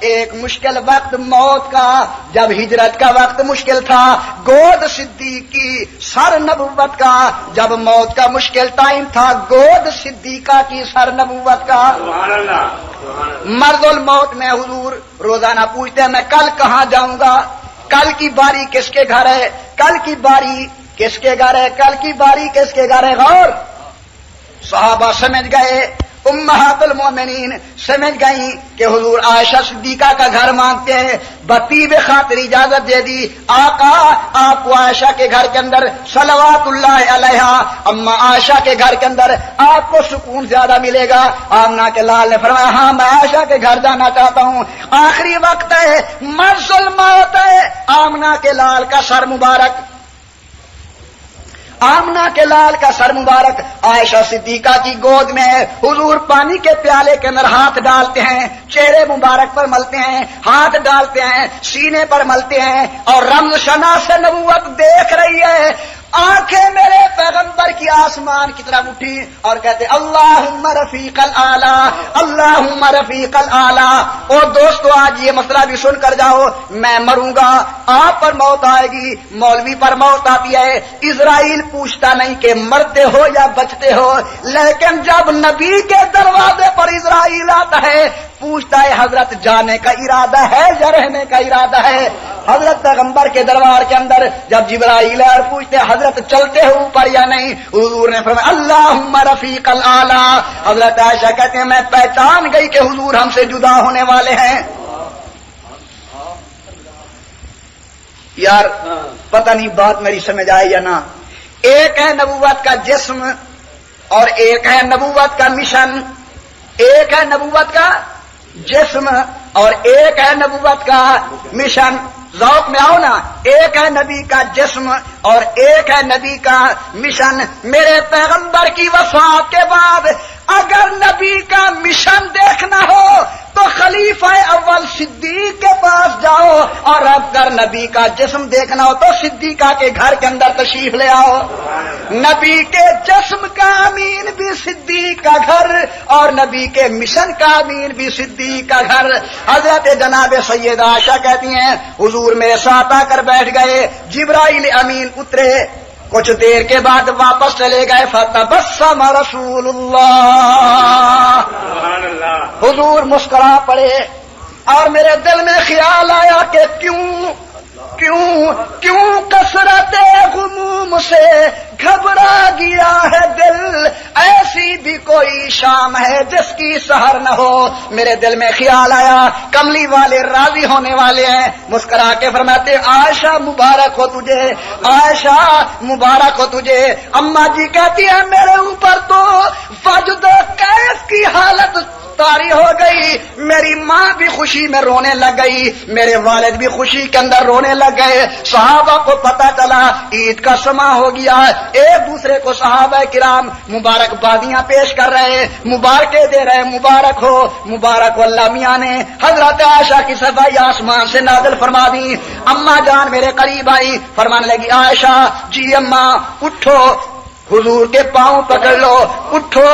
ایک مشکل وقت موت کا. جب ہجرت کا وقت مشکل تھا گود صدیق کی، سر نبوت کا. جب موت کا مشکل ٹائم تھا گود صدیقہ کی، سر نبوت کا. سبحان اللہ. مرض الموت میں حضور روزانہ پوچھتے ہیں میں کل کہاں جاؤں گا، کل کی باری کس کے گھر ہے، کل کی باری کس کے گھر ہے، کل کی باری کس کے گھر ہے. غور صحابہ سمجھ گئے، امہات المومنین سمجھ گئیں کہ حضور عائشہ صدیقہ کا گھر مانگتے ہیں. بطیب خاطر اجازت دے دی، آقا آپ کو عائشہ کے گھر کے اندر صلوات اللہ علیہا، اما عائشہ کے گھر کے اندر آپ کو سکون زیادہ ملے گا. آمنہ کے لال نے فرمایا ہاں میں عائشہ کے گھر جانا چاہتا ہوں. آخری وقت ہے، مرض الموت ہے. آمنہ کے لال کا سر مبارک، آمنہ کے لال کا سر مبارک عائشہ صدیقہ کی گود میں ہے. حضور پانی کے پیالے کے اندر ہاتھ ڈالتے ہیں، چہرے مبارک پر ملتے ہیں، ہاتھ ڈالتے ہیں، سینے پر ملتے ہیں، اور رمز شناس نبوت دیکھ رہی ہے. آنکھیں میرے پیغمبر کی آسمان کی طرف اٹھی اور کہتے اللہم رفیق الاعلی، اللہم رفیق الاعلی۔ او دوستو آج یہ مسئلہ بھی سن کر جاؤ، میں مروں گا، آپ پر موت آئے گی، مولوی پر موت آتی ہے، اسرائیل پوچھتا نہیں کہ مرتے ہو یا بچتے ہو، لیکن جب نبی کے دروازے پر اسرائیل آتا ہے پوچھتا ہے حضرت جانے کا ارادہ ہے یا رہنے کا ارادہ ہے؟ حضرت پیغمبر کے دربار کے اندر جب جبرائیل اور پوچھتے حضرت چلتے ہو اوپر یا نہیں، حضور نے فرمایا اللہم رفیق الاعلی۔ حضرت عائشہ کہتے ہیں میں پہچان گئی کہ حضور ہم سے جدا ہونے والے ہیں۔ یار پتہ نہیں بات میری سمجھ آئے یا نہ، ایک ہے نبوت کا جسم اور ایک ہے نبوت کا مشن، ایک ہے نبوت کا جسم اور ایک ہے نبوت کا مشن۔ ذوق میں آؤ نا، ایک ہے نبی کا جسم اور ایک ہے نبی کا مشن۔ میرے پیغمبر کی وفات کے بعد اگر نبی کا مشن دیکھنا ہو تو خلیفہ اول صدیق کے پاس جاؤ، اور اگر نبی کا جسم دیکھنا ہو تو صدیقہ کے گھر کے اندر تشریف لے آؤ۔ نبی کے جسم کا امین بھی صدیق کا گھر اور نبی کے مشن کا امین بھی صدیق کا گھر۔ حضرت جناب سیدہ عائشہ کہتی ہیں حضور میرے ساتھ آ کر بیٹھ گئے، جبرائیل امین اترے، کچھ دیر کے بعد واپس چلے گئے، فتبسم رسول اللہ، حضور مسکرا پڑے، اور میرے دل میں خیال آیا کہ کیوں کثرت غموم سے گھبرا گیا ہے دل، ایسی بھی کوئی شام ہے جس کی سحر نہ ہو۔ میرے دل میں خیال آیا کملی والے راضی ہونے والے ہیں، مسکرا کے فرماتے عائشہ مبارک ہو تجھے، عائشہ مبارک ہو تجھے۔ اماں جی کہتی ہے میرے اوپر تو وجد و کیف کی حالت طاری ہو گئی، میری ماں بھی خوشی میں رونے لگ گئی، میرے والد بھی خوشی کے اندر رونے لگ گئے۔ صحابہ کو پتا چلا عید کا سما ہو گیا، ایک دوسرے کو صحابہ کرام مبارکبادیاں پیش کر رہے، مبارکیں دے رہے، مبارک ہو اللہ میاں نے حضرت عائشہ کی صفائی آسمان سے نازل فرما دی۔ اماں جان میرے قریب آئی، فرمانے لگی عائشہ جی اماں اٹھو، حضور کے پاؤں پکڑ لو، اٹھو،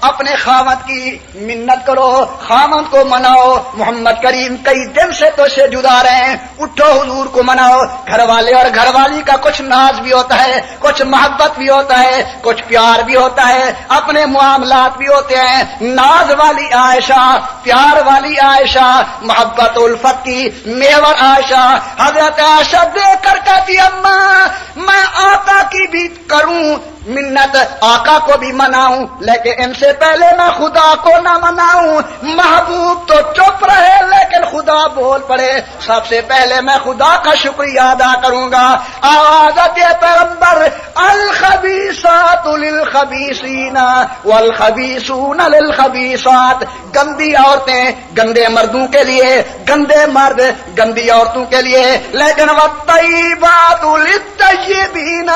اپنے خامد کی منت کرو، خامد کو مناؤ، محمد کریم کئی دن سے تو سے جدا رہے ہیں، اٹھو حضور کو مناؤ۔ گھر والے اور گھر والی کا کچھ ناز بھی ہوتا ہے، کچھ محبت بھی ہوتا ہے، کچھ پیار بھی ہوتا ہے، اپنے معاملات بھی ہوتے ہیں۔ ناز والی عائشہ، پیار والی عائشہ، محبت الفت کی میور عائشہ، حضرت عائشہ دیکھ کر کہتی اماں میں آقا کی بھی کروں منت، آقا کو بھی مناؤں، لیکن ان سے پہلے میں خدا کو نہ مناؤں۔ محبوب تو چپ رہے لیکن خدا بول پڑے، سب سے پہلے میں خدا کا شکریہ ادا کروں گا۔ آواز آتی ہے پیغمبر الخبیثات للخبیثین والخبیثون للخبیثات، گندی عورتیں گندے مردوں کے لیے، گندے مرد گندی عورتوں کے لیے، لیکن والطیبات للطیبین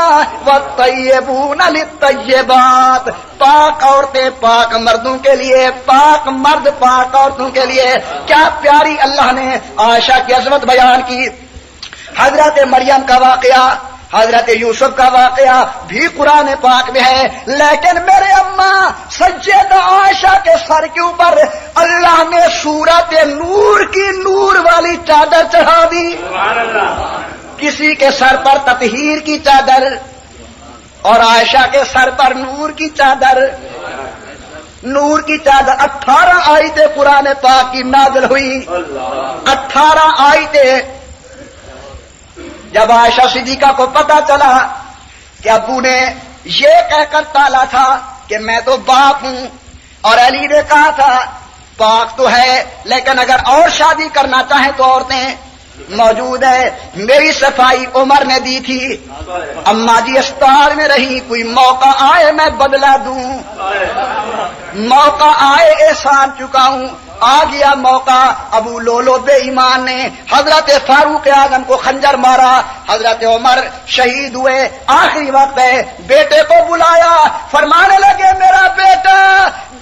والطیبون للطیبات، پاک عورتیں پاک مردوں کے لیے، پاک مرد پاک عورتوں کے لیے۔ کیا پیاری اللہ نے عائشہ کی عظمت بیان کی۔ حضرت مریم کا واقعہ، حضرت یوسف کا واقعہ بھی قرآن پاک میں ہے، لیکن میرے اماں سیدہ عائشہ کے سر کے اوپر اللہ نے سورت نور کی نور والی چادر چڑھا دی۔ کسی کے سر پر تطہیر کی چادر اور عائشہ کے سر پر نور کی چادر، نور کی چادر۔ 18 آیتیں قرآن پاک کی نازل ہوئی، 18 آیتیں۔ جب عائشہ صدیقہ کو پتا چلا کہ ابو نے یہ کہہ کر ٹالا تھا کہ میں تو باپ ہوں، اور علی نے کہا تھا پاک تو ہے لیکن اگر اور شادی کرنا چاہیں تو عورتیں موجود ہے، میری صفائی عمر نے دی تھی، اماں جی استار میں رہی، کوئی موقع آئے میں بدلہ دوں، موقع آئے احسان چکاؤں۔ آ گیا موقع، ابو لولو بے ایمان نے حضرت فاروق اعظم کو خنجر مارا، حضرت عمر شہید ہوئے، آخری وقت ہے، بیٹے کو بلایا، فرمانے لگے میرا بیٹا